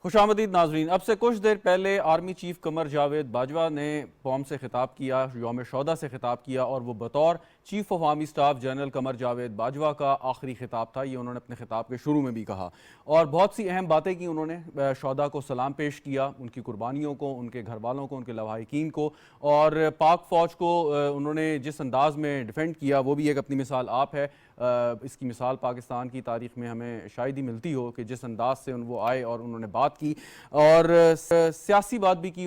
خوش آمدید ناظرین۔ اب سے کچھ دیر پہلے آرمی چیف قمر جاوید باجوہ نے قوم سے خطاب کیا، یوم شہداء سے خطاب کیا، اور وہ بطور chief of army staff general Qamar Javed Bajwa کا آخری خطاب تھا۔ یہ انہوں نے اپنے خطاب کے شروع میں بھی کہا اور بہت سی اہم باتیں کی۔ انہوں نے شہداء کو سلام پیش کیا، ان کی قربانیوں کو، ان کے گھر والوں کو، ان کے لواحقین کو، اور پاک فوج کو انہوں نے جس انداز میں ڈیفینڈ کیا وہ بھی ایک اپنی مثال آپ ہے۔ اس کی مثال پاکستان کی تاریخ میں ہمیں شاید ہی ملتی ہو کہ جس انداز سے وہ آئے اور انہوں نے بات کی، اور سیاسی بات بھی کی۔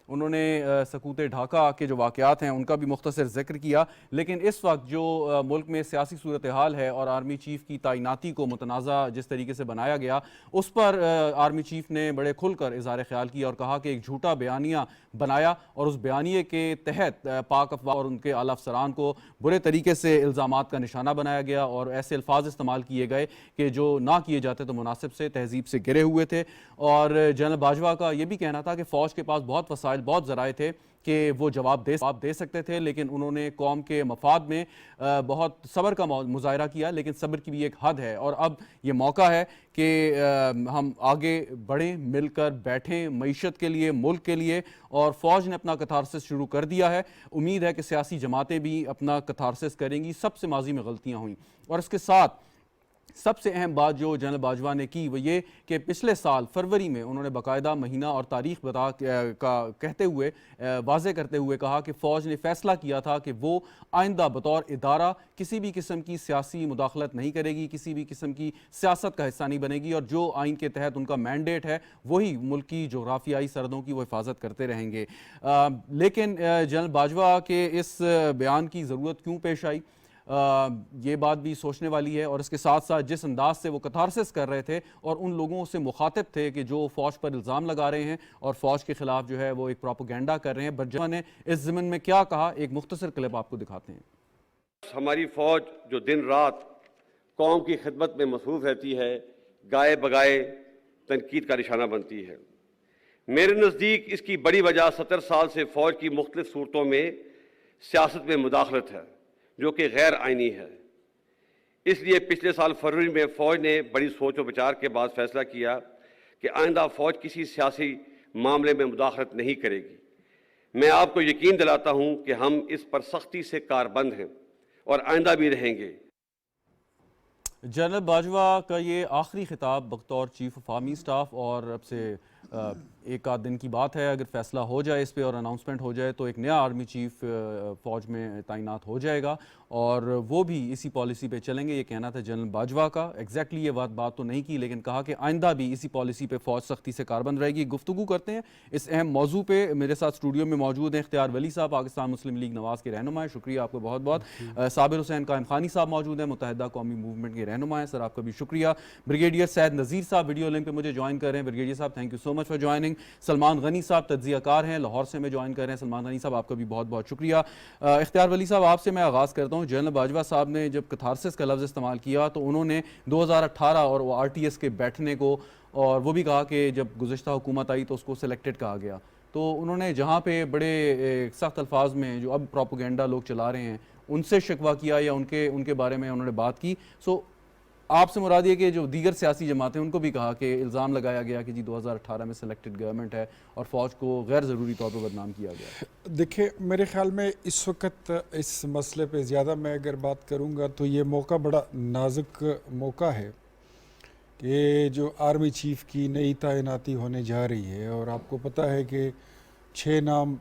انہوں نے سقوط ڈھاکہ کے جو واقعات ہیں ان کا بھی مختصر ذکر کیا، لیکن اس وقت جو ملک میں سیاسی صورتحال ہے اور آرمی چیف کی تعیناتی کو متنازع جس طریقے سے بنایا گیا، اس پر آرمی چیف نے بڑے کھل کر اظہار خیال کیا اور کہا کہ ایک جھوٹا بیانیہ بنایا، اور اس بیانیے کے تحت پاک افواہ اور ان کے اعلیٰ افسران کو برے طریقے سے الزامات کا نشانہ بنایا گیا، اور ایسے الفاظ استعمال کیے گئے کہ جو نہ کیے جاتے تو مناسب سے، تہذیب سے گرے ہوئے تھے۔ اور جنرل باجوہ کا یہ بھی کہنا تھا کہ فوج کے پاس بہت وسائل، بہت ذرائع تھے کہ وہ جواب دے سکتے تھے، لیکن انہوں نے قوم کے مفاد میں بہت صبر کا مظاہرہ کیا، لیکن صبر کی بھی ایک حد ہے، اور اب یہ موقع ہے کہ ہم آگے بڑھیں، مل کر بیٹھیں معیشت کے لیے، ملک کے لیے، اور فوج نے اپنا کتھارسس شروع کر دیا ہے۔ امید ہے کہ سیاسی جماعتیں بھی اپنا کتھارسس کریں گی۔ سب سے ماضی میں غلطیاں ہوئیں، اور اس کے ساتھ سب سے اہم بات جو جنرل باجوہ نے کی وہ یہ کہ پچھلے سال فروری میں انہوں نے باقاعدہ مہینہ اور تاریخ کہتے ہوئے، واضح کرتے ہوئے کہا کہ فوج نے فیصلہ کیا تھا کہ وہ آئندہ بطور ادارہ کسی بھی قسم کی سیاسی مداخلت نہیں کرے گی، کسی بھی قسم کی سیاست کا حصہ نہیں بنے گی، اور جو آئین کے تحت ان کا مینڈیٹ ہے وہی ملک کی جغرافیائی سرحدوں کی وہ حفاظت کرتے رہیں گے۔ لیکن جنرل باجوہ کے اس بیان کی ضرورت کیوں پیش آئی، یہ بات بھی سوچنے والی ہے، اور اس کے ساتھ ساتھ جس انداز سے وہ کتھارسس کر رہے تھے اور ان لوگوں سے مخاطب تھے کہ جو فوج پر الزام لگا رہے ہیں اور فوج کے خلاف جو ہے وہ ایک پروپیگنڈا کر رہے ہیں، باجوہ نے اس ضمن میں کیا کہا، ایک مختصر کلپ آپ کو دکھاتے ہیں۔ ہماری فوج جو دن رات قوم کی خدمت میں مصروف رہتی ہے، گائے بگائے تنقید کا نشانہ بنتی ہے۔ میرے نزدیک اس کی بڑی وجہ 70 سال سے فوج کی مختلف صورتوں میں سیاست میں مداخلت ہے، جو کہ غیر آئینی ہے۔ اس لیے پچھلے سال فروری میں فوج نے بڑی سوچ و بچار کے بعد فیصلہ کیا کہ آئندہ فوج کسی سیاسی معاملے میں مداخلت نہیں کرے گی۔ میں آپ کو یقین دلاتا ہوں کہ ہم اس پر سختی سے کاربند ہیں اور آئندہ بھی رہیں گے۔ جنرل باجوہ کا یہ آخری خطاب بطور چیف آف آرمی سٹاف، اور اب سے ایک آدھ دن کی بات ہے، اگر فیصلہ ہو جائے اس پہ اور اناؤنسمنٹ ہو جائے تو ایک نیا آرمی چیف فوج میں تعینات ہو جائے گا، اور وہ بھی اسی پالیسی پہ چلیں گے۔ یہ کہنا تھا جنرل باجوہ کا، ایگزیکٹلی یہ بات تو نہیں کی، لیکن کہا کہ آئندہ بھی اسی پالیسی پہ فوج سختی سے کاربند رہے گی۔ گفتگو کرتے ہیں اس اہم موضوع پہ۔ میرے ساتھ اسٹوڈیو میں موجود ہیں اختیار ولی صاحب، پاکستان مسلم لیگ نواز کے رہنما ہیں، شکریہ آپ کو بہت بہت۔ صابر حسین قائم خانی صاحب موجود ہیں، متحدہ قومی موومنٹ کے رہنما ہیں، سر آپ کا بھی شکریہ۔ بریگیڈیئر سید نذیر صاحب ویڈیو لنک پہ مجھے جوائن کر رہے ہیں، بریگیڈیئر صاحب thank you so much for joining. Salman Ghani صاحب تجزیہ کار ہیں، لاہور سے میں جوائن کر رہے ہیں، سلمان غنی صاحب آپ کا بھی بہت بہت شکریہ۔ اختیار ولی صاحب آپ سے میں آغاز کرتا ہوں۔ جنرل باجوہ صاحب نے جب کتھارسس کا لفظ استعمال کیا تو انہوں نے 2018 اور آر ٹی ایس کے بیٹھنے کو، اور وہ بھی کہا کہ جب گزشتہ حکومت آئی تو اس کو سلیکٹڈ کہا گیا، تو انہوں نے جہاں پہ بڑے سخت الفاظ میں جو اب پروپیگنڈا لوگ چلا رہے ہیں ان سے شکوہ کیا یا ان کے بارے میں انہوں نے بات کی۔ سو آپ سے مراد یہ کہ جو دیگر سیاسی جماعتیں ان کو بھی کہا کہ الزام لگایا گیا کہ جی 2018 میں سلیکٹڈ گورنمنٹ ہے اور فوج کو غیر ضروری طور پر بدنام کیا گیا۔ دیکھیں میرے خیال میں اس وقت اس مسئلے پہ زیادہ میں اگر بات کروں گا تو یہ موقع بڑا نازک موقع ہے کہ جو آرمی چیف کی نئی تعیناتی ہونے جا رہی ہے، اور آپ کو پتہ ہے کہ 6 نام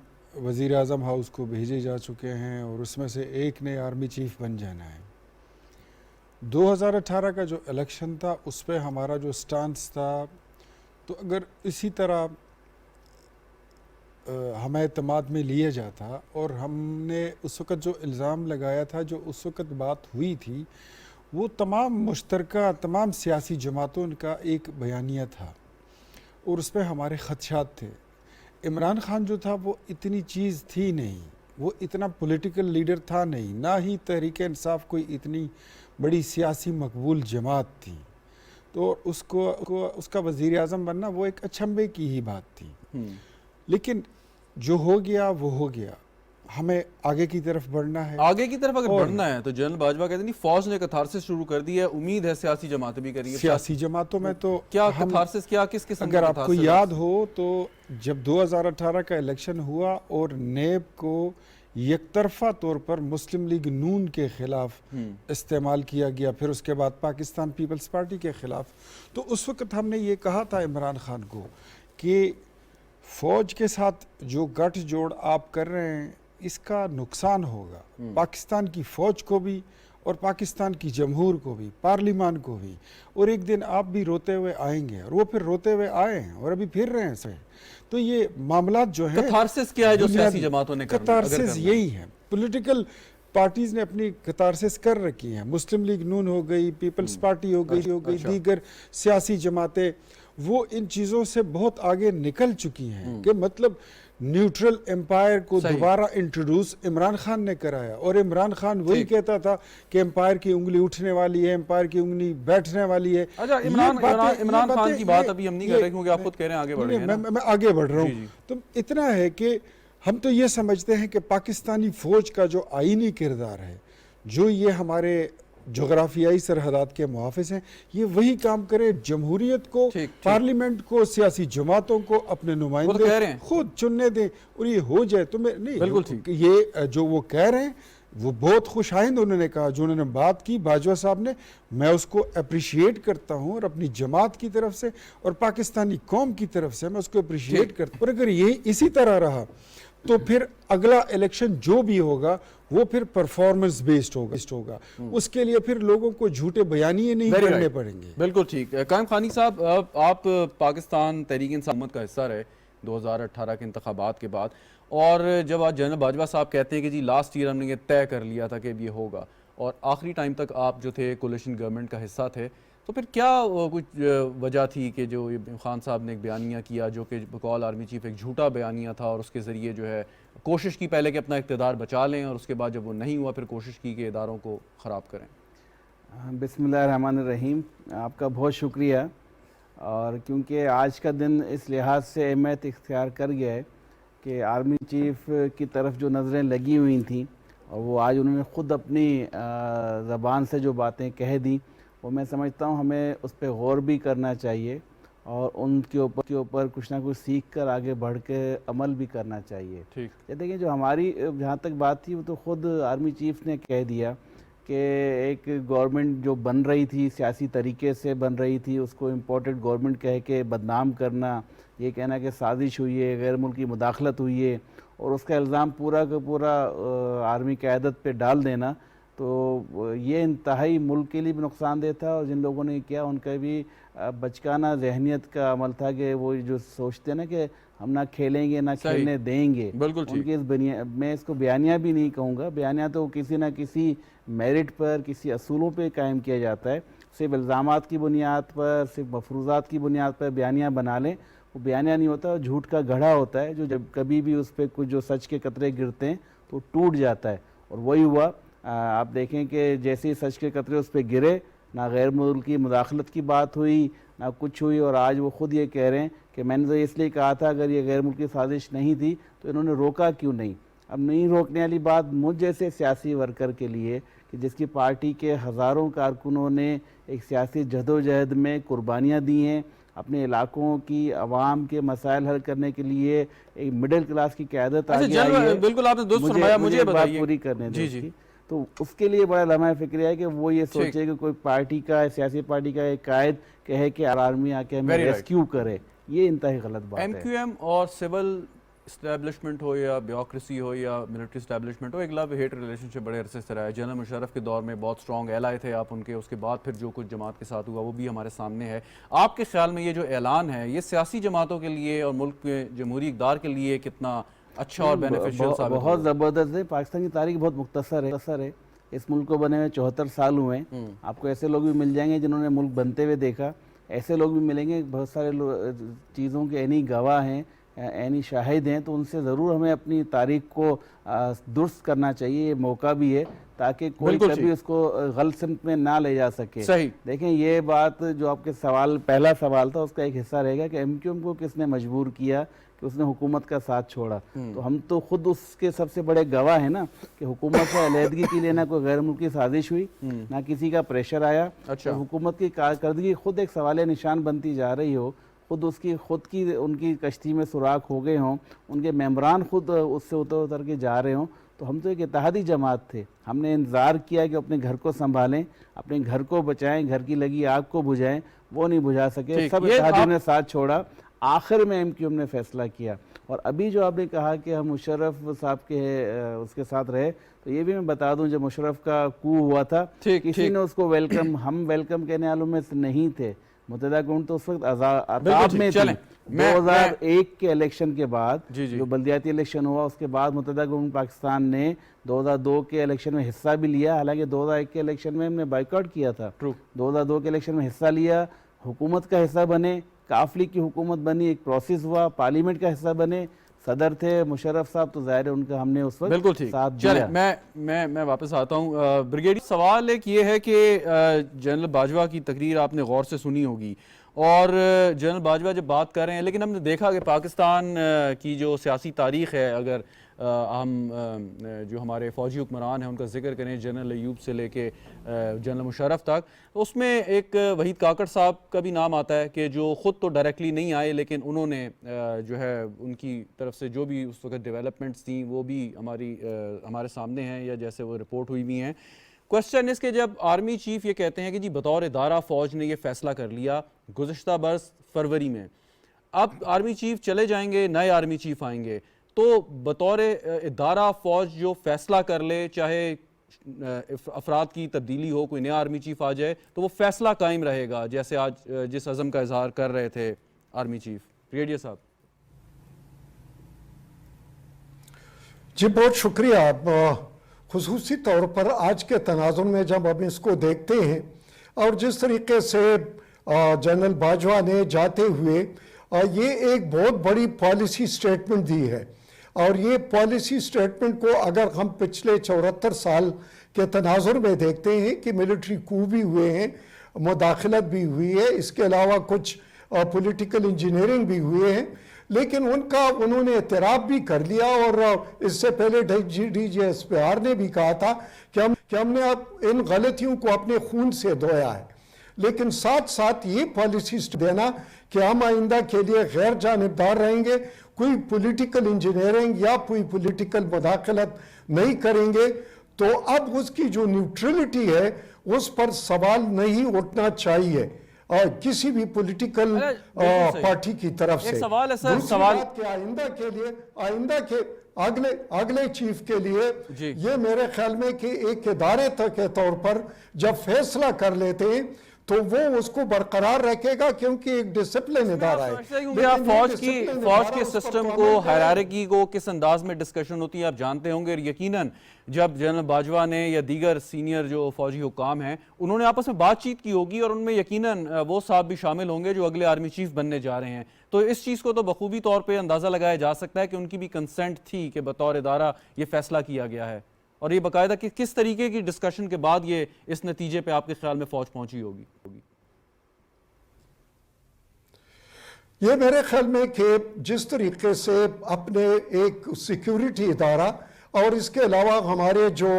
وزیر اعظم ہاؤس کو بھیجے جا چکے ہیں اور اس میں سے ایک نے آرمی چیف بن جانا ہے۔ 2018 کا جو الیکشن تھا اس پہ ہمارا جو سٹانس تھا، تو اگر اسی طرح ہمیں اعتماد میں لیا جاتا، اور ہم نے اس وقت جو الزام لگایا تھا، جو اس وقت بات ہوئی تھی، وہ تمام مشترکہ تمام سیاسی جماعتوں کا ایک بیانیہ تھا، اور اس پہ ہمارے خدشات تھے۔ عمران خان جو تھا وہ اتنی چیز تھی نہیں، وہ اتنا پولیٹیکل لیڈر تھا نہیں، نہ ہی تحریک انصاف کوئی اتنی بڑی سیاسی مقبول جماعت تھی، تو اس کا وزیر اعظم بننا وہ ایک اچنبے کی ہی بات تھی۔ لیکن جو ہو گیا وہ ہو گیا، ہمیں آگے کی طرف بڑھنا ہے. آگے کی طرف اگر بڑھنا ہے تو جنرل باجوہ کہتے ہیں نہیں فوج نے کتھارسس شروع کر دی ہے, امید ہے سیاسی جماعتیں بھی کریں گی. سیاسی جماعتوں میں تو کیا کتھارسس, کیا کس قسم اگر آپ کو یاد ہو تو جب 2018 کا الیکشن ہوا اور نیب کو یک طرفہ طور پر مسلم لیگ نون کے خلاف استعمال کیا گیا, پھر اس کے بعد پاکستان پیپلز پارٹی کے خلاف, تو اس وقت ہم نے یہ کہا تھا عمران خان کو کہ فوج کے ساتھ جو گٹھ جوڑ آپ کر رہے ہیں اس کا نقصان ہوگا پاکستان کی فوج کو بھی اور پاکستان کی جمہور کو بھی, پارلیمان کو بھی, اور ایک دن آپ بھی روتے ہوئے آئیں گے. اور وہ پھر روتے ہوئے آئے ہیں اور ابھی پھر رہے ہیں. تو یہ معاملات جو ہیں کتھارسس کیا ہے جو سیاسی جماعتوں نے کرنا ہے؟ کتھارسس یہی ہے, پولیٹیکل پارٹیز نے اپنی کتھارسس کر رکھی ہیں. مسلم لیگ نون ہو گئی, پیپلز پارٹی ہو گئی, دیگر سیاسی جماعتیں, وہ ان چیزوں سے بہت آگے نکل چکی ہیں کہ مطلب نیوٹرل امپائر کو دوبارہ انٹروڈیوس عمران خان نے کرایا. اور عمران خان وہی کہتا تھا کہ امپائر کی انگلی اٹھنے والی ہے, امپائر کی انگلی بیٹھنے والی ہے. اچھا, عمران خان کی بات ابھی ہم نہیں کر رہے کیونکہ آپ خود کہہ رہے ہیں آگے بڑھ رہے ہیں. میں آگے بڑھ رہا ہوں. تو اتنا ہے کہ ہم تو یہ سمجھتے ہیں کہ پاکستانی فوج کا جو آئینی کردار ہے, جو یہ ہمارے جغرافیائی سرحدات کے محافظ ہیں, یہ وہی کام کرے. جمہوریت کو, پارلیمنٹ کو, سیاسی جماعتوں کو اپنے نمائندے خود چننے دیں اور یہ ہو جائے. تو میں نہیں, یہ جو وہ کہہ رہے ہیں وہ بہت خوش آئند انہوں نے کہا, جو انہوں نے بات کی باجوہ صاحب نے, میں اس کو اپریشیٹ کرتا ہوں, اور اپنی جماعت کی طرف سے اور پاکستانی قوم کی طرف سے میں اس کو اپریشیٹ کرتا ہوں. اور اگر یہ اسی طرح رہا تو پھر اگلا الیکشن جو بھی ہوگا وہ پھر پرفارمنس بیسڈ ہوگا. اس کے لیے پھر لوگوں کو جھوٹے بیانیے نہیں کرنے پڑیں گے. بالکل ٹھیک. قائم خانی صاحب, آپ پاکستان تحریک انصاف کا حصہ رہے 2018 کے انتخابات کے بعد, اور جب آج جنرل باجوہ صاحب کہتے ہیں کہ جی لاسٹ ایئر ہم نے یہ طے کر لیا تھا کہ اب یہ ہوگا, اور آخری ٹائم تک آپ جو تھے کولیشن گورنمنٹ کا حصہ تھے, تو پھر کیا کچھ وجہ تھی کہ جو خان صاحب نے ایک بیانیہ کیا جو کہ بقول آرمی چیف ایک جھوٹا بیانیہ تھا, اور اس کے ذریعے جو ہے کوشش کی پہلے کہ اپنا اقتدار بچا لیں, اور اس کے بعد جب وہ نہیں ہوا پھر کوشش کی کہ اداروں کو خراب کریں؟ بسم اللہ الرحمن الرحیم. آپ کا بہت شکریہ. اور کیونکہ آج کا دن اس لحاظ سے اہمیت اختیار کر گیا ہے کہ آرمی چیف کی طرف جو نظریں لگی ہوئی تھیں, اور وہ آج انہوں نے خود اپنی زبان سے جو باتیں کہہ دیں, وہ میں سمجھتا ہوں ہمیں اس پہ غور بھی کرنا چاہیے, اور ان کے اوپر کچھ نہ کچھ سیکھ کر آگے بڑھ کے عمل بھی کرنا چاہیے. دیکھیں, جو ہماری جہاں تک بات تھی وہ تو خود آرمی چیف نے کہہ دیا کہ ایک گورنمنٹ جو بن رہی تھی سیاسی طریقے سے بن رہی تھی, اس کو امپورٹڈ گورنمنٹ کہہ کے بدنام کرنا, یہ کہنا کہ سازش ہوئی ہے, غیر ملکی مداخلت ہوئی ہے, اور اس کا الزام پورا کا پورا آرمی قیادت پہ ڈال دینا, تو یہ انتہائی ملک کے لیے بھی نقصان دہ تھا. اور جن لوگوں نے کیا ان کا بھی بچکانہ ذہنیت کا عمل تھا کہ وہ جو سوچتے ہیں نا کہ ہم نہ کھیلیں گے نہ کھیلنے دیں گے. ان کی میں اس کو بیانیہ بھی نہیں کہوں گا, بیانیہ تو کسی نہ کسی میرٹ پر, کسی اصولوں پہ قائم کیا جاتا ہے. صرف الزامات کی بنیاد پر, صرف مفروضات کی بنیاد پر بیانیہ بنا لیں, وہ بیانیہ نہیں ہوتا, جھوٹ کا گڑھا ہوتا ہے, جو جب کبھی بھی اس پہ کچھ جو سچ کے قطرے گرتے ہیں تو ٹوٹ جاتا ہے. اور وہی ہوا. آپ دیکھیں کہ جیسے ہی سچ کے قطرے اس پہ گرے, نہ غیر ملکی مداخلت کی بات ہوئی نہ کچھ ہوئی, اور آج وہ خود یہ کہہ رہے ہیں کہ میں نے تو اس لیے کہا تھا اگر یہ غیر ملکی سازش نہیں تھی تو انہوں نے روکا کیوں نہیں. اب نہیں روکنے والی بات مجھ جیسے سیاسی ورکر کے لیے کہ جس کی پارٹی کے ہزاروں کارکنوں نے ایک سیاسی جدوجہد میں قربانیاں دی ہیں, اپنے علاقوں کی عوام کے مسائل حل کرنے کے لیے ایک مڈل کلاس کی قیادت آگے آئی ہے. بالکل آپ نے درست فرمایا. مجھے بات پوری کرنے دیں. تو اس کے لیے بڑا لمحہ فکر ہے کہ وہ یہ سوچے کہ کوئی پارٹی کا, سیاسی پارٹی کا ایک قائد کہے کہ آرمی آ کے ہمیں ریسکیو کرے, یہ انتہائی غلط بات ہے. ایم کیو ایم اور سول اسٹیبلشمنٹ ہو یا بیوکریسی ہو یا ملٹری اسٹیبلشمنٹ ہو, ایک لو ہیٹ ریلیشن شپ بڑے عرصے سے رہا ہے. جنرل مشرف کے دور میں بہت اسٹرانگ ایلائی تھے آپ ان کے, اس کے بعد پھر جو کچھ جماعت کے ساتھ ہوا وہ بھی ہمارے سامنے ہے. آپ کے خیال میں یہ جو اعلان ہے یہ سیاسی جماعتوں کے لیے اور ملک کے جمہوری اقدار کے لیے کتنا اچھا اور بینیفیشل ثابت ہوگا؟ بہت زبردست ہے. پاکستان کی تاریخ بہت مختصر ہے. اس ملک کو بنے ہوئے 74 سال ہوئے ہیں. آپ کو ایسے لوگ بھی مل جائیں گے جنہوں نے ملک بنتے ہوئے دیکھا, ایسے لوگ بھی ملیں گے بہت سارے چیزوں کے عینی گواہ ہیں عینی شاہد ہیں، تو ان سے ضرور ہمیں اپنی تاریخ کو درست کرنا چاہیے، یہ موقع بھی ہے تاکہ کوئی کبھی اس کو غلط سمت میں نہ لے جا سکے۔ صحیح۔ دیکھیں یہ بات جو آپ کے پہلا سوال تھا، اس کا ایک حصہ رہے گا کہ ایم کیو ایم کو کس نے مجبور کیا کہ اس نے حکومت کا ساتھ چھوڑا، تو ہم تو خود اس کے سب سے بڑے گواہ ہیں نا کہ حکومت سے علیحدگی کے لیے نہ کوئی غیر ملکی سازش ہوئی، نہ کسی کا پریشر آیا، تو حکومت کی کارکردگی خود ایک سوال نشان بنتی جا رہی ہو، خود کی ان کی کشتی میں سوراخ ہو گئے ہوں، ان کے ممبران خود اس سے اتر کے جا رہے ہوں، تو ہم تو ایک اتحادی جماعت تھے، ہم نے انتظار کیا کہ اپنے گھر کو سنبھالیں، اپنے گھر کو بچائیں، گھر کی لگی آگ کو بجھائیں، وہ نہیں بجھا سکے، سب اتحادیوں نے ساتھ چھوڑا، آخر میں ایم کیو ایم نے فیصلہ کیا۔ اور ابھی جو آپ نے کہا کہ ہم مشرف صاحب کے اس کے ساتھ رہے، تو یہ بھی میں بتا دوں جب مشرف کا کو ہوا تھا کسی نے اس کو ہم ویلکم کہنے والوں میں سے نہیں تھے، متحدہ گوند تو اس وقت عذاب میں تھی۔ 2001 کے الیکشن کے بعد جو بلدیاتی الیکشن ہوا، اس کے بعد متحدہ گوند پاکستان نے 2002 کے الیکشن میں حصہ بھی لیا، حالانکہ 2001 کے الیکشن میں ہم نے بائیکاٹ کیا تھا، 2002 کے الیکشن میں حصہ لیا، حکومت کا حصہ بنے، کاف لیگ کی حکومت بنی، ایک پروسیس ہوا، پارلیمنٹ کا حصہ بنے، صدر تھے مشرف صاحب، تو ظاہر ہے ان کا ہم نے اس وقت ساتھ دیا۔ میں واپس آتا ہوں بریگیڈیئر، سوال ایک یہ ہے کہ جنرل باجوہ کی تقریر آپ نے غور سے سنی ہوگی، اور جنرل باجوہ جب بات کر رہے ہیں، لیکن ہم نے دیکھا کہ پاکستان کی جو سیاسی تاریخ ہے، اگر ہم جو ہمارے فوجی حکمران ہیں ان کا ذکر کریں، جنرل ایوب سے لے کے جنرل مشرف تک، تو اس میں ایک وحید کاکڑ صاحب کا بھی نام آتا ہے کہ جو خود تو ڈائریکٹلی نہیں آئے، لیکن انہوں نے جو ہے ان کی طرف سے جو بھی اس وقت ڈیولپمنٹس تھیں وہ بھی ہمارے سامنے ہیں، یا جیسے وہ رپورٹ ہوئی بھی ہیں۔ کوسچن اس کے جب آرمی چیف یہ کہتے ہیں کہ جی بطور ادارہ فوج نے یہ فیصلہ کر لیا گزشتہ برس فروری میں، اب آرمی چیف چلے جائیں گے، نئے آرمی چیف آئیں گے، تو بطور ادارہ فوج جو فیصلہ کر لے، چاہے افراد کی تبدیلی ہو، کوئی نیا آرمی چیف آ جائے، تو وہ فیصلہ قائم رہے گا، جیسے آج جس عزم کا اظہار کر رہے تھے آرمی چیف بریگیڈیئر صاحب؟ جی بہت شکریہ۔ خصوصی طور پر آج کے تناظر میں جب ہم اس کو دیکھتے ہیں اور جس طریقے سے جنرل باجوہ نے جاتے ہوئے یہ ایک بہت بڑی پالیسی سٹیٹمنٹ دی ہے، اور یہ پالیسی سٹیٹمنٹ کو اگر ہم پچھلے 74 سال کے تناظر میں دیکھتے ہیں کہ ملٹری کو بھی ہوئے ہیں، مداخلت بھی ہوئی ہے، اس کے علاوہ کچھ پولیٹیکل انجینئرنگ بھی ہوئے ہیں، لیکن انہوں نے اعتراف بھی کر لیا، اور اس سے پہلے D G S P R نے بھی کہا تھا کہ ہم نے ان غلطیوں کو اپنے خون سے دھویا ہے، لیکن ساتھ ساتھ یہ پالیسی دینا کہ ہم آئندہ کے لیے غیر جانبدار رہیں گے، کوئی پولیٹیکل انجینئرنگ یا کوئی پولیٹیکل مداخلت نہیں کریں گے، تو اب اس کی جو نیوٹرلٹی ہے اس پر سوال نہیں اٹھنا چاہیے اور کسی بھی پولیٹیکل پارٹی کی طرف سے۔ دوسری بات کہ آئندہ کے اگلے چیف کے لیے یہ میرے خیال میں کہ ایک ادارے کے طور پر جب فیصلہ کر لیتے ہیں تو وہ اس کو برقرار رکھے گا، کیونکہ ایک ڈسپلن ادارہ ہے۔ فوج کے سسٹم کو، ہائرارکی کو کس انداز میں ڈسکشن ہوتی ہے آپ جانتے ہوں گے، اور یقیناً جب جنرل باجوہ نے یا دیگر سینئر جو فوجی حکام ہیں انہوں نے آپس میں بات چیت کی ہوگی، اور ان میں یقیناً وہ صاحب بھی شامل ہوں گے جو اگلے آرمی چیف بننے جا رہے ہیں، تو اس چیز کو تو بخوبی طور پہ اندازہ لگایا جا سکتا ہے کہ ان کی بھی کنسنٹ تھی کہ بطور ادارہ یہ فیصلہ کیا گیا ہے، اور یہ باقاعدہ کہ کس طریقے کی ڈسکشن کے بعد یہ اس نتیجے پہ آپ کے خیال میں فوج پہنچی ہوگی؟ یہ میرے خیال میں کہ جس طریقے سے اپنے ایک سیکیورٹی ادارہ اور اس کے علاوہ ہمارے جو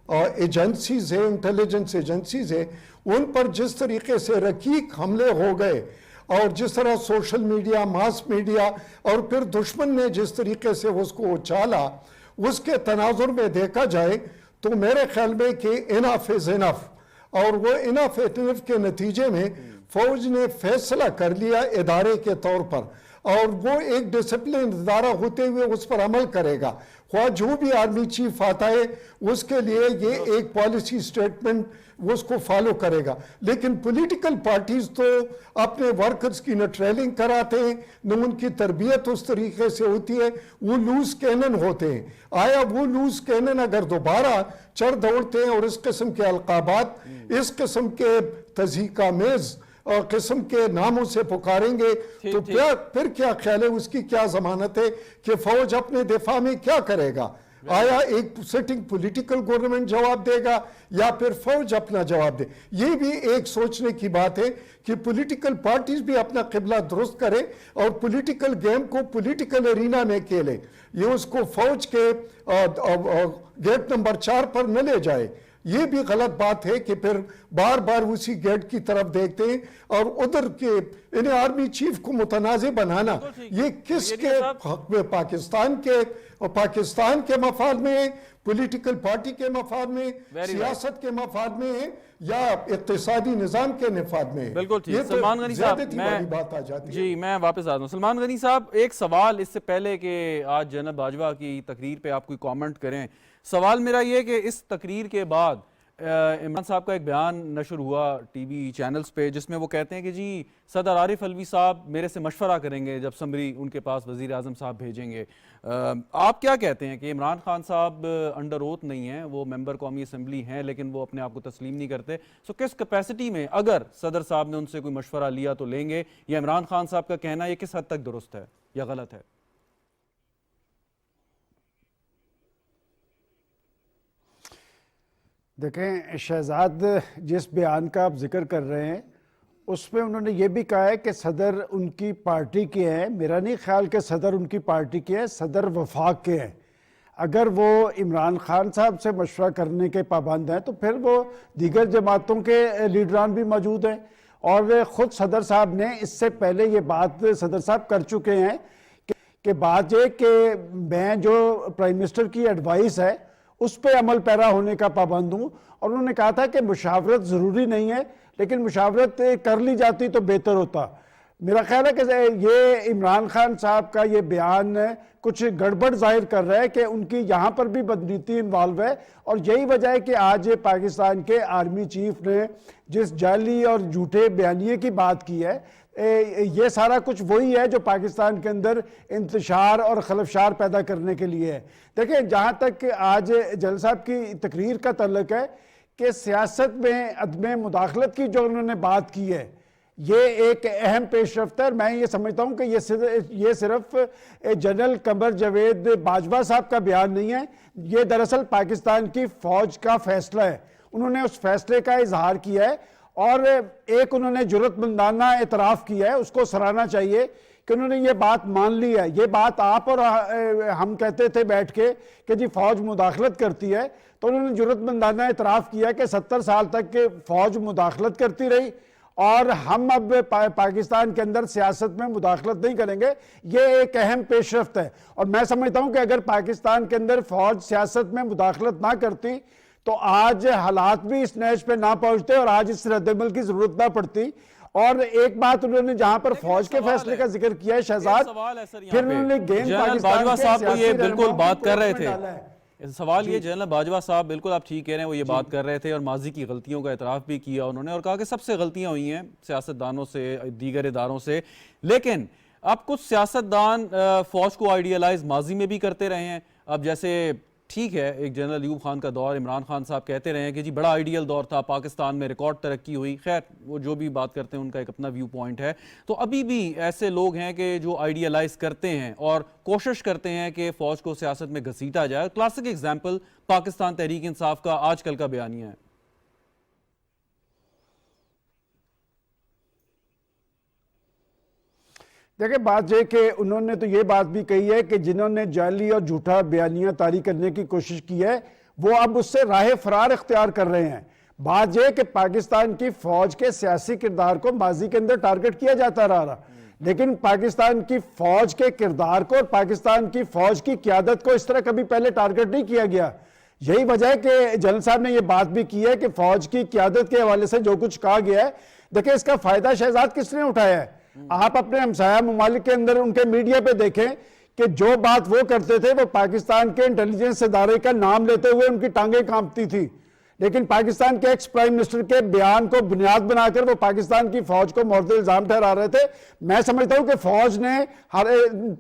ایجنسیز ہیں، انٹیلیجنس ایجنسیز ہیں، ان پر جس طریقے سے رقیق حملے ہو گئے، اور جس طرح سوشل میڈیا، ماس میڈیا، اور پھر دشمن نے جس طریقے سے اس کو اچھالا، اس کے تناظر میں دیکھا جائے تو میرے خیال میں کہ انف از انف، اور وہ انف کے نتیجے میں فوج نے فیصلہ کر لیا ادارے کے طور پر، اور وہ ایک ڈسپلن ادارہ ہوتے ہوئے اس پر عمل کرے گا، خواہ جو بھی آرمی چیف آتا ہے اس کے لیے یہ ایک پالیسی سٹیٹمنٹ اس کو فالو کرے گا۔ لیکن پولیٹیکل پارٹیز تو اپنے ورکرز کی نہ ٹریلنگ کراتے ہیں، نہ ان کی تربیت اس طریقے سے ہوتی ہے، وہ لوز کینن ہوتے ہیں۔ آیا وہ لوز کینن اگر دوبارہ چڑھ دوڑتے ہیں اور اس قسم کے القابات، اس قسم کے تضحیک آمیز قسم کے ناموں سے پکاریں گے تو پھر کیا خیال ہے اس کی کیا ضمانت ہے کہ فوج اپنے دفاع میں کیا کرے گا؟ آیا ایک سٹنگ پولیٹیکل گورنمنٹ جواب دے گا یا پھر فوج اپنا جواب دے؟ یہ بھی ایک سوچنے کی بات ہے کہ پولیٹیکل پارٹیز بھی اپنا قبلہ درست کریں اور پولیٹیکل گیم کو پولیٹیکل ارینا میں کھیلیں، یہ اس کو فوج کے گیٹ نمبر 4 پر نہ لے جائے۔ یہ بھی غلط بات ہے کہ پھر بار بار اسی گیٹ کی طرف دیکھتے ہیں اور ادھر کے انہیں آرمی چیف کو متنازع بنانا، یہ کس کے حق میں؟ پاکستان کے مفاد میں ہے، پولیٹیکل پارٹی کے مفاد میں، سیاست کے مفاد میں ہے یا اقتصادی نظام کے مفاد میں ہے؟ بالکل ٹھیک۔ سلمان غنی صاحب، میں واپس آتا ہوں۔ سلمان غنی صاحب، ایک سوال اس سے پہلے کہ آج جنرل باجوہ کی تقریر پہ آپ کوئی کامنٹ کریں، سوال میرا یہ کہ اس تقریر کے بعد عمران صاحب کا ایک بیان نشر ہوا ٹی وی چینلز پہ جس میں وہ کہتے ہیں کہ جی صدر عارف علوی صاحب میرے سے مشورہ کریں گے جب سمری ان کے پاس وزیر اعظم صاحب بھیجیں گے۔ آپ کیا کہتے ہیں کہ عمران خان صاحب انڈر اوتھ نہیں ہیں، وہ ممبر قومی اسمبلی ہیں لیکن وہ اپنے آپ کو تسلیم نہیں کرتے، سو کس کیپیسٹی میں اگر صدر صاحب نے ان سے کوئی مشورہ لیا تو لیں گے، یا عمران خان صاحب کا کہنا یہ کس حد تک درست ہے یا غلط ہے؟ دیکھیں شہزاد، جس بیان کا آپ ذکر کر رہے ہیں اس میں انہوں نے یہ بھی کہا ہے کہ صدر ان کی پارٹی کے ہیں۔ میرا نہیں خیال کہ صدر ان کی پارٹی کے ہیں، صدر وفاق کے ہیں۔ اگر وہ عمران خان صاحب سے مشورہ کرنے کے پابند ہیں تو پھر وہ دیگر جماعتوں کے لیڈران بھی موجود ہیں، اور خود صدر صاحب نے اس سے پہلے یہ بات صدر صاحب کر چکے ہیں کہ بات یہ کہ میں جو پرائم منسٹر کی ایڈوائس ہے اس پہ عمل پیرا ہونے کا پابند ہوں، اور انہوں نے کہا تھا کہ مشاورت ضروری نہیں ہے لیکن مشاورت کر لی جاتی تو بہتر ہوتا۔ میرا خیال ہے کہ یہ عمران خان صاحب کا یہ بیان کچھ گڑبڑ ظاہر کر رہا ہے کہ ان کی یہاں پر بھی بدنیتی انوالو ہے، اور یہی وجہ ہے کہ آج پاکستان کے آرمی چیف نے جس جعلی اور جھوٹے بیانیے کی بات کی ہے، یہ سارا کچھ وہی ہے جو پاکستان کے اندر انتشار اور خلفشار پیدا کرنے کے لیے ہے۔ دیکھیں جہاں تک آج جل صاحب کی تقریر کا تعلق ہے کہ سیاست میں عدم مداخلت کی جو انہوں نے بات کی ہے، یہ ایک اہم پیش رفت ہے، اور میں یہ سمجھتا ہوں کہ یہ صرف جنرل قمر جاوید باجوہ صاحب کا بیان نہیں ہے، یہ دراصل پاکستان کی فوج کا فیصلہ ہے۔ انہوں نے اس فیصلے کا اظہار کیا ہے اور ایک انہوں نے جرأت مندانہ اعتراف کیا ہے، اس کو سراہنا چاہیے کہ انہوں نے یہ بات مان لی ہے۔ یہ بات آپ اور ہم کہتے تھے بیٹھ کے کہ جی فوج مداخلت کرتی ہے، تو انہوں نے جرأت مندانہ اعتراف کیا کہ 70 سال تک فوج مداخلت کرتی رہی اور ہم اب پاکستان کے اندر سیاست میں مداخلت نہیں کریں گے۔ یہ ایک اہم پیش رفت ہے، اور میں سمجھتا ہوں کہ اگر پاکستان کے اندر فوج سیاست میں مداخلت نہ کرتی تو آج حالات بھی اس نہج پہ نہ پہنچتے اور آج اس رد عمل کی ضرورت نہ پڑتی۔ اور ایک بات انہوں نے جہاں پر فوج کے فیصلے کا ذکر کیا ہے شہزاد، پھر انہوں نے گیم جنرل باجوہ صاحب کو یہ بالکل بات کر رہے تھے، سوال یہ جنرل باجوہ صاحب بالکل آپ ٹھیک کہہ رہے ہیں، وہ یہ بات کر رہے تھے اور ماضی کی غلطیوں کا اعتراف بھی کیا انہوں نے، اور کہا کہ سب سے غلطیاں ہوئی ہیں سیاستدانوں سے، دیگر اداروں سے، لیکن اب کچھ سیاستدان فوج کو آئیڈیالائز ماضی میں بھی کرتے رہے ہیں۔ اب جیسے ٹھیک ہے ایک جنرل ایوب خان کا دور، عمران خان صاحب کہتے رہے ہیں کہ جی بڑا آئیڈیل دور تھا، پاکستان میں ریکارڈ ترقی ہوئی، خیر وہ جو بھی بات کرتے ہیں ان کا ایک اپنا ویو پوائنٹ ہے۔ تو ابھی بھی ایسے لوگ ہیں کہ جو آئیڈیلائز کرتے ہیں اور کوشش کرتے ہیں کہ فوج کو سیاست میں گھسیٹا جائے۔ کلاسک ایگزامپل پاکستان تحریک انصاف کا آج کل کا بیانیہ ہے۔ دیکھیں بات یہ کہ انہوں نے تو یہ بات بھی کہی ہے کہ جنہوں نے جعلی اور جھوٹا بیانیہ طاری کرنے کی کوشش کی ہے وہ اب اس سے راہ فرار اختیار کر رہے ہیں۔ بات یہ کہ پاکستان کی فوج کے سیاسی کردار کو ماضی کے اندر ٹارگٹ کیا جاتا رہا، لیکن پاکستان کی فوج کے کردار کو اور پاکستان کی فوج کی قیادت کو اس طرح کبھی پہلے ٹارگٹ نہیں کیا گیا۔ یہی وجہ ہے کہ جنرل صاحب نے یہ بات بھی کی ہے کہ فوج کی قیادت کے حوالے سے جو کچھ کہا گیا ہے، دیکھیں اس کا فائدہ شہزاد کس نے اٹھایا ہے؟ آپ اپنے ہمسایہ ممالک کے اندر ان کے میڈیا پہ دیکھیں کہ جو بات وہ کرتے تھے وہ پاکستان کے انٹیلیجنس ادارے کا نام لیتے ہوئے ان کی ٹانگیں کانپتی تھی، لیکن پاکستان کے ایکس پرائم منسٹر کے بیان کو بنیاد بنا کر وہ پاکستان کی فوج کو مورد الزام ٹھہرا رہے تھے۔ میں سمجھتا ہوں کہ فوج نے ہر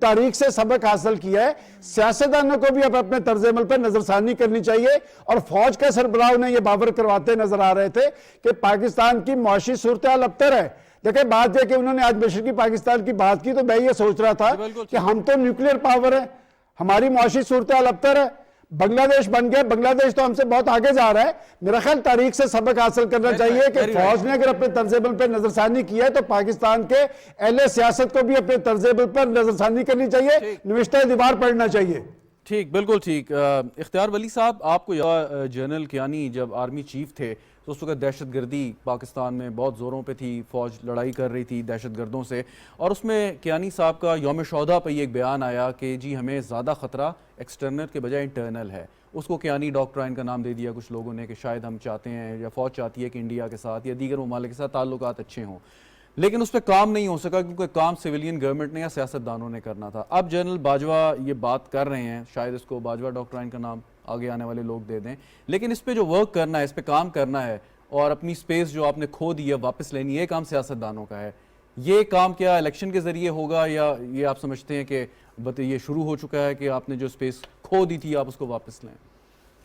تاریخ سے سبق حاصل کیا ہے، سیاستدانوں کو بھی اب اپنے طرز عمل پر نظر ثانی کرنی چاہیے، اور فوج کے سربراہ نے یہ باور کرواتے نظر آ رہے تھے کہ پاکستان کی معاشی صورتحال ابتر ہے، دیکھیں بات یہ کہ انہوں نے آج مشرقی پاکستان کی بات کی تو میں یہ سوچ رہا تھا کہ ہم تو نیوکلیئر پاور ہے, ہماری معاشی صورتحال ابتر ہے, بنگلہ دیش بن گیا, بنگلہ دیش تو ہم سے بہت آگے جا رہا ہے. میرا خیال تاریخ سے سبق حاصل کرنا چاہیے کہ فوج نے اگر اپنے طرز عمل پر نظر ثانی کی ہے تو پاکستان کے اہل سیاست کو بھی اپنے طرز عمل پر نظر ثانی کرنی چاہیے, نوشتہ دیوار پڑھنا چاہیے. ٹھیک, بالکل ٹھیک. اختیار ولی صاحب, آپ کو یاد جنرل کیانی جب آرمی چیف تھے تو اس وقت دہشت گردی پاکستان میں بہت زوروں پہ تھی, فوج لڑائی کر رہی تھی دہشت گردوں سے, اور اس میں کیانی صاحب کا یوم شہدہ پہ یہ ایک بیان آیا کہ جی ہمیں زیادہ خطرہ ایکسٹرنل کے بجائے انٹرنل ہے. اس کو کیانی ڈاکٹرائن کا نام دے دیا کچھ لوگوں نے کہ شاید ہم چاہتے ہیں یا فوج چاہتی ہے کہ انڈیا کے ساتھ یا دیگر ممالک کے ساتھ تعلقات اچھے ہوں, لیکن اس پہ کام نہیں ہو سکا کیونکہ کام سویلین گورنمنٹ نے یا سیاستدانوں نے کرنا تھا. اب جنرل باجوہ یہ بات کر رہے ہیں, شاید اس کو باجوہ ڈاکٹرائن کا نام آگے آنے والے لوگ دے دیں, لیکن اس پہ جو ورک کرنا ہے, اس پہ کام کرنا ہے اور اپنی سپیس جو آپ نے کھو دی ہے واپس لینی ہے, یہ کام سیاستدانوں کا ہے. یہ کام کیا الیکشن کے ذریعے ہوگا یا یہ آپ سمجھتے ہیں کہ یہ شروع ہو چکا ہے کہ آپ نے جو سپیس کھو دی تھی آپ اس کو واپس لیں؟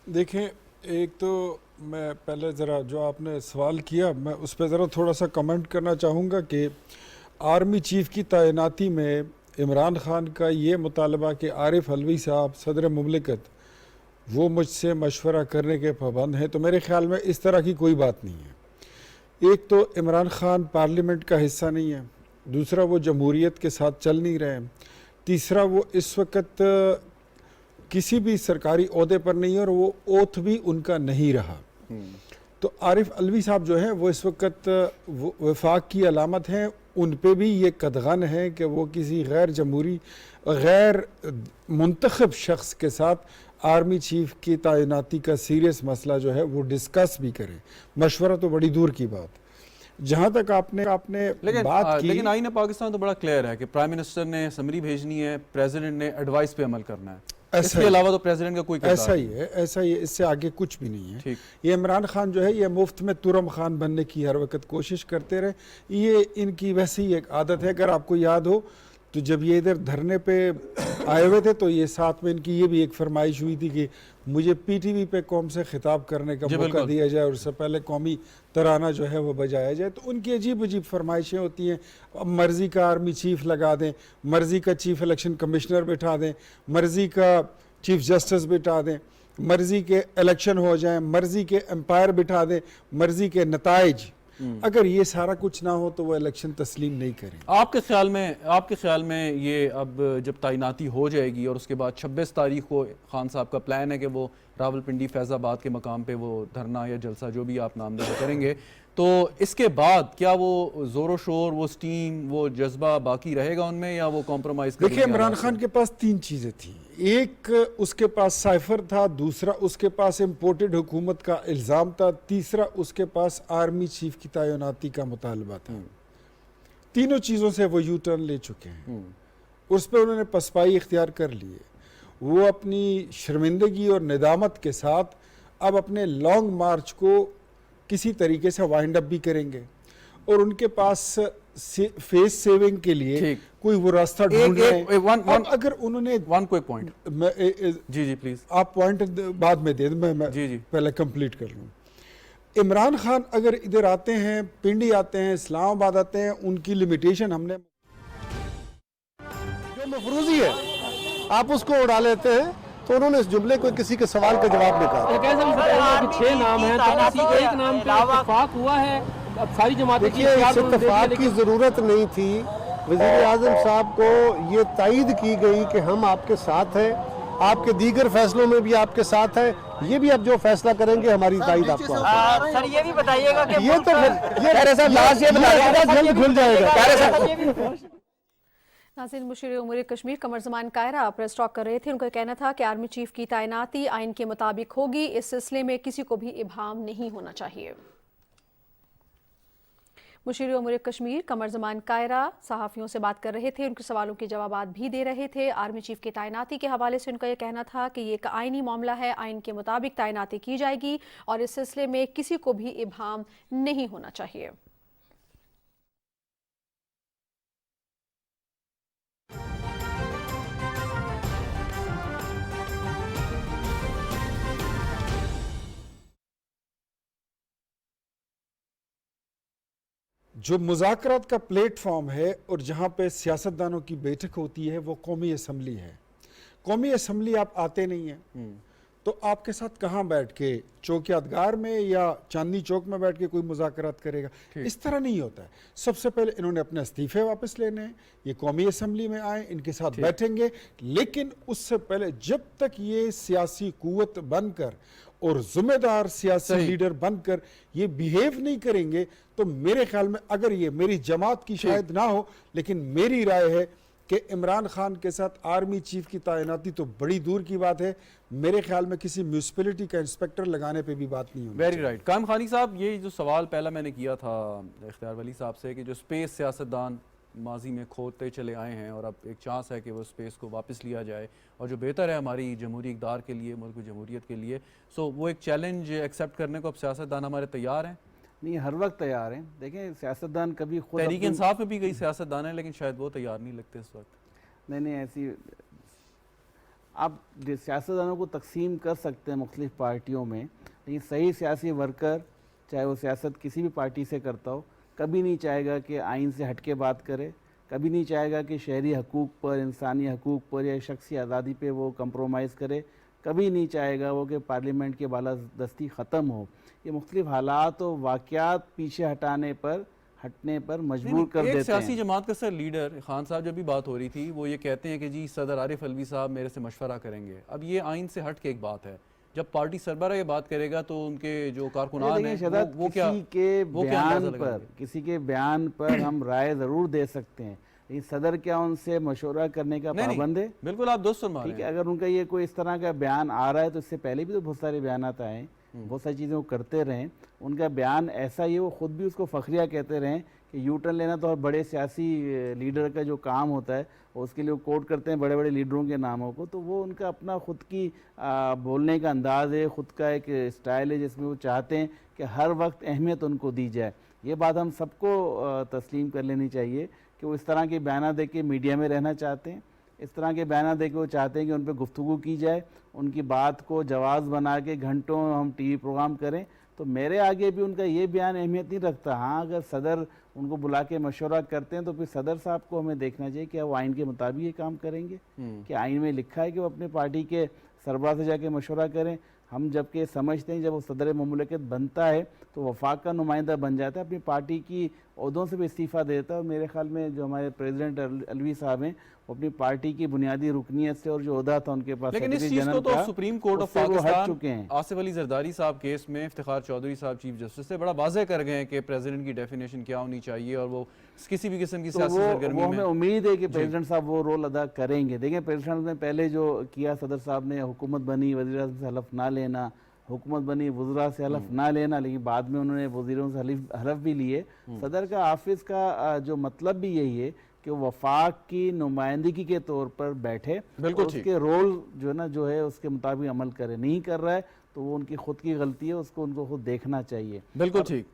دیکھیں, ایک تو میں پہلے ذرا جو آپ نے سوال کیا میں اس پہ ذرا تھوڑا سا کمنٹ کرنا چاہوں گا کہ آرمی چیف کی تعیناتی میں عمران خان کا یہ مطالبہ کہ عارف علوی صاحب صدر مملکت وہ مجھ سے مشورہ کرنے کے پابند ہیں, تو میرے خیال میں اس طرح کی کوئی بات نہیں ہے. ایک تو عمران خان پارلیمنٹ کا حصہ نہیں ہے, دوسرا وہ جمہوریت کے ساتھ چل نہیں رہے ہیں, تیسرا وہ اس وقت کسی بھی سرکاری عہدے پر نہیں ہے اور وہ اوتھ بھی ان کا نہیں رہا. تو عارف علوی صاحب جو ہیں وہ اس وقت وفاق کی علامت ہیں, ان پہ بھی یہ قدغن ہے کہ وہ کسی غیر جمہوری غیر منتخب شخص کے ساتھ آرمی چیف کی تعیناتی کا سیریس مسئلہ جو ہے وہ ڈسکس بھی کریں. مشورہ تو بڑی دور کی بات. جہاں تک آپ نے بات کی, لیکن آئین پاکستان تو بڑا کلیئر ہے کہ پرائم منسٹر نے اسمبلی بھیجنی ہے, پریزیڈنٹ نے ایڈوائس پہ عمل کرنا ہے, اس کے علاوہ تو پریزیڈنٹ کا کوئی ایسا ہی ہے, اس سے آگے کچھ بھی نہیں ہے. یہ عمران خان جو ہے یہ مفت میں ترم خان بننے کی ہر وقت کوشش کرتے رہے, یہ ان کی ویسی ایک عادت ہے. اگر آپ کو یاد ہو تو جب یہ ادھر دھرنے پہ آئے ہوئے تھے تو یہ ساتھ میں ان کی یہ بھی ایک فرمائش ہوئی تھی کہ مجھے پی ٹی وی پہ قوم سے خطاب کرنے کا موقع دیا جائے اور اس سے پہلے قومی ترانہ جو ہے وہ بجایا جائے. تو ان کی عجیب عجیب فرمائشیں ہوتی ہیں. مرضی کا آرمی چیف لگا دیں, مرضی کا چیف الیکشن کمشنر بٹھا دیں, مرضی کا چیف جسٹس بٹھا دیں, مرضی کے الیکشن ہو جائیں, مرضی کے امپائر بٹھا دیں, مرضی کے نتائج. اگر یہ سارا کچھ نہ ہو تو وہ الیکشن تسلیم نہیں کریں. آپ کے خیال میں یہ اب جب تعیناتی ہو جائے گی اور اس کے بعد 26 تاریخ کو خان صاحب کا پلان ہے کہ وہ راولپنڈی فیض آباد کے مقام پہ وہ دھرنا یا جلسہ جو بھی آپ نامزد کریں گے, تو اس کے بعد کیا وہ زور و شور, وہ سٹیم, وہ جذبہ باقی رہے گا ان میں یا وہ کمپرومائز کریں گے؟ دیکھیں, عمران خان کے پاس 3 چیزیں تھیں. ایک اس کے پاس سائفر تھا, دوسرا اس کے پاس امپورٹڈ حکومت کا الزام تھا, تیسرا اس کے پاس آرمی چیف کی تعیناتی کا مطالبہ تھا. تینوں چیزوں سے وہ یو ٹرن لے چکے ہیں, اس پہ انہوں نے پسپائی اختیار کر لی ہے. وہ اپنی شرمندگی اور ندامت کے ساتھ اب اپنے لانگ مارچ کو کسی طریقے سے وائنڈ اپ بھی کریں گے اور ان کے پاس فیس سیونگ کے لیے کوئی وہ راستہ ڈھونڈ رہے ہیں. اگر انہوں نے ون کوئک پوائنٹ, جی پلیز آپ پوائنٹ بعد میں دے دیں, میں پہلے کمپلیٹ کر لوں. عمران خان اگر ادھر آتے ہیں, پنڈی آتے ہیں, اسلام آباد آتے ہیں, ان کی لمیٹیشن ہم نے جو مفروضی ہے آپ اس کو اڑا لیتے ہیں, تو انہوں نے اس جملے کو کسی کے سوال کا جواب نہیں کہا. 6 نام ہیں تو کسی ایک نام پہ اتفاق ہوا ہے, اب ساری جماعتیں دیکھیے اس اتفاق کی ضرورت نہیں تھی. وزیر اعظم صاحب کو یہ تائید کی گئی کہ ہم آپ کے ساتھ ہیں, آپ کے دیگر فیصلوں میں بھی آپ کے ساتھ ہیں, یہ بھی آپ جو فیصلہ کریں گے ہماری تائید آپ کو. سر یہ بھی بتائیے گا کہ یہ تو جلد کھل جائے گا. ناظرین, مشیر امور کشمیر قمر زمان کائرہ پریس ٹاک کر رہے تھے. ان کا کہنا تھا کہ آرمی چیف کی تعیناتی آئین کے مطابق ہوگی, اس سلسلے میں کسی کو بھی ابہام نہیں ہونا چاہیے. مشیر امور کشمیر قمر زمان کائرہ صحافیوں سے بات کر رہے تھے, ان کے سوالوں کے جوابات بھی دے رہے تھے. آرمی چیف کی تعیناتی کے حوالے سے ان کا یہ کہنا تھا کہ یہ ایک آئینی معاملہ ہے, آئین کے مطابق تعیناتی کی جائے گی اور اس سلسلے میں کسی کو بھی ابہام نہیں ہونا چاہیے. جو مذاکرات کا پلیٹ فارم ہے اور جہاں پہ سیاستدانوں کی بیٹھک ہوتی ہے وہ قومی اسمبلی ہے. قومی اسمبلی آپ آتے نہیں ہیں تو آپ کے ساتھ کہاں بیٹھ کے چوک یادگار میں یا چاندنی چوک میں بیٹھ کے کوئی مذاکرات کرے گا؟ اس طرح نہیں ہوتا ہے. سب سے پہلے انہوں نے اپنے استعفے واپس لینے ہیں, یہ قومی اسمبلی میں آئیں, ان کے ساتھ بیٹھیں گے, لیکن اس سے پہلے جب تک یہ سیاسی قوت بن کر اور ذمہ دار سیاسی لیڈر بن کر یہ بیہیو نہیں کریں گے تو میرے خیال میں, اگر یہ میری جماعت کی شاید نہ ہو لیکن میری رائے ہے کہ عمران خان کے ساتھ آرمی چیف کی تعیناتی تو بڑی دور کی بات ہے, میرے خیال میں کسی میونسپلٹی کا انسپیکٹر لگانے پہ بھی بات نہیں ہوگی. Very right. قائم خانی صاحب, یہ جو سوال پہلا میں نے کیا تھا اختیار ولی صاحب سے کہ جو سپیس سیاستدان ماضی میں کھوتے چلے آئے ہیں اور اب ایک چانس ہے کہ وہ سپیس کو واپس لیا جائے اور جو بہتر ہے ہماری جمہوری اقدار کے لیے, ملک جمہوریت کے لیے, سو وہ ایک چیلنج ایکسیپٹ کرنے کو اب سیاستدان ہمارے تیار ہیں؟ نہیں, ہر وقت تیار ہیں. دیکھیں سیاستدان کبھی خود تحریک انصاف میں بھی کئی سیاستدان ہیں لیکن شاید وہ تیار نہیں لگتے اس وقت. نہیں ایسی آپ سیاستدانوں کو تقسیم کر سکتے ہیں مختلف پارٹیوں میں, لیکن صحیح سیاسی ورکر چاہے وہ سیاست کسی بھی پارٹی سے کرتا ہو کبھی نہیں چاہے گا کہ آئین سے ہٹ کے بات کرے, کبھی نہیں چاہے گا کہ شہری حقوق پر, انسانی حقوق پر یا شخصی آزادی پہ وہ کمپرومائز کرے, کبھی نہیں چاہے گا وہ کہ پارلیمنٹ کے بالادستی ختم ہو. یہ مختلف حالات و واقعات پیچھے ہٹنے پر مجبور کر دیتے ہیں. ایک سیاسی جماعت کا سر لیڈر خان صاحب جب بھی بات ہو رہی تھی وہ یہ کہتے ہیں کہ جی صدر عارف علوی صاحب میرے سے مشورہ کریں گے. اب یہ آئین سے ہٹ کے ایک بات ہے, جب پارٹی سربراہ یہ بات کرے گا تو ان کے جو کارکنان ہیں وہ کیا کسی کے بیان پر ہم رائے ضرور دے سکتے ہیں, لیکن صدر کیا ان سے مشورہ کرنے کا پابند ہے؟ بالکل آپ دوست فرما رہے ہیں. اگر ان کا یہ کوئی اس طرح کا بیان آ رہا ہے تو اس سے پہلے بھی تو بہت سارے بیانات آئے ہیں, بہت ساری چیزیں وہ کرتے رہیں. ان کا بیان ایسا ہی وہ خود بھی اس کو فخریہ کہتے رہیں کہ یو ٹرن لینا تو بڑے سیاسی لیڈر کا جو کام ہوتا ہے, اور اس کے لیے وہ کوٹ کرتے ہیں بڑے بڑے لیڈروں کے ناموں کو, تو وہ ان کا اپنا خود کی بولنے کا انداز ہے, خود کا ایک سٹائل ہے جس میں وہ چاہتے ہیں کہ ہر وقت اہمیت ان کو دی جائے. یہ بات ہم سب کو تسلیم کر لینی چاہیے کہ وہ اس طرح کے بیانات دے کے میڈیا میں رہنا چاہتے ہیں, اس طرح کے بیانات دے کے وہ چاہتے ہیں کہ ان پہ گفتگو کی جائے, ان کی بات کو جواز بنا کے گھنٹوں ہم ٹی وی پروگرام کریں. تو میرے آگے بھی ان کا یہ بیان اہمیت نہیں رکھتا. ہاں اگر صدر ان کو بلا کے مشورہ کرتے ہیں تو پھر صدر صاحب کو ہمیں دیکھنا چاہیے کہ وہ آئین کے مطابق یہ کام کریں گے, کہ آئین میں لکھا ہے کہ وہ اپنے پارٹی کے سربراہ سے جا کے مشورہ کریں. ہم جب کہ سمجھتے ہیں جب وہ صدر مملکت بنتا ہے تو وفاق کا نمائندہ بن جاتا ہے, اپنی پارٹی کی عہدوں سے بھی استعفیٰ دیتا ہے. اور میرے خیال میں جو ہمارے پریزیڈنٹ علوی صاحب ہیں وہ اپنی پارٹی کی بنیادی رکنیت سے اور جو عہدہ تھا ان کے پاس, لیکن اس چیز کو تو Supreme Court of Pakistan Asif Ali Zardari صاحب کیس میں افتخار چودھری صاحب چیف جسٹس سے بڑا واضح کر گئے ہیں کہ پریزیڈنٹ کی ڈیفینیشن کیا ہونی چاہیے اور وہ کسی بھی قسم کی سیاسی سرگرمی میں, ہمیں امید ہے کہ پریزیڈنٹ صاحب وہ رول ادا کریں گے. دیکھیں پریزیڈنٹ نے پہلے جو کیا, صدر صاحب نے حکومت بنی وزیر اعظم سے حلف نہ لینا, حکومت بنی وزراء سے حلف نہ لینا, لیکن بعد میں انہوں نے وزیروں سے حلف بھی لیے. صدر کا آفس کا جو مطلب بھی یہی ہے کہ وہ وفاق کی نمائندگی کے طور پر بیٹھے, اس کے رول جو ہے اس کے مطابق عمل کرے. نہیں کر رہا ہے تو وہ ان کی خود کی غلطی ہے, اس کو ان کو خود دیکھنا چاہیے. بالکل ٹھیک.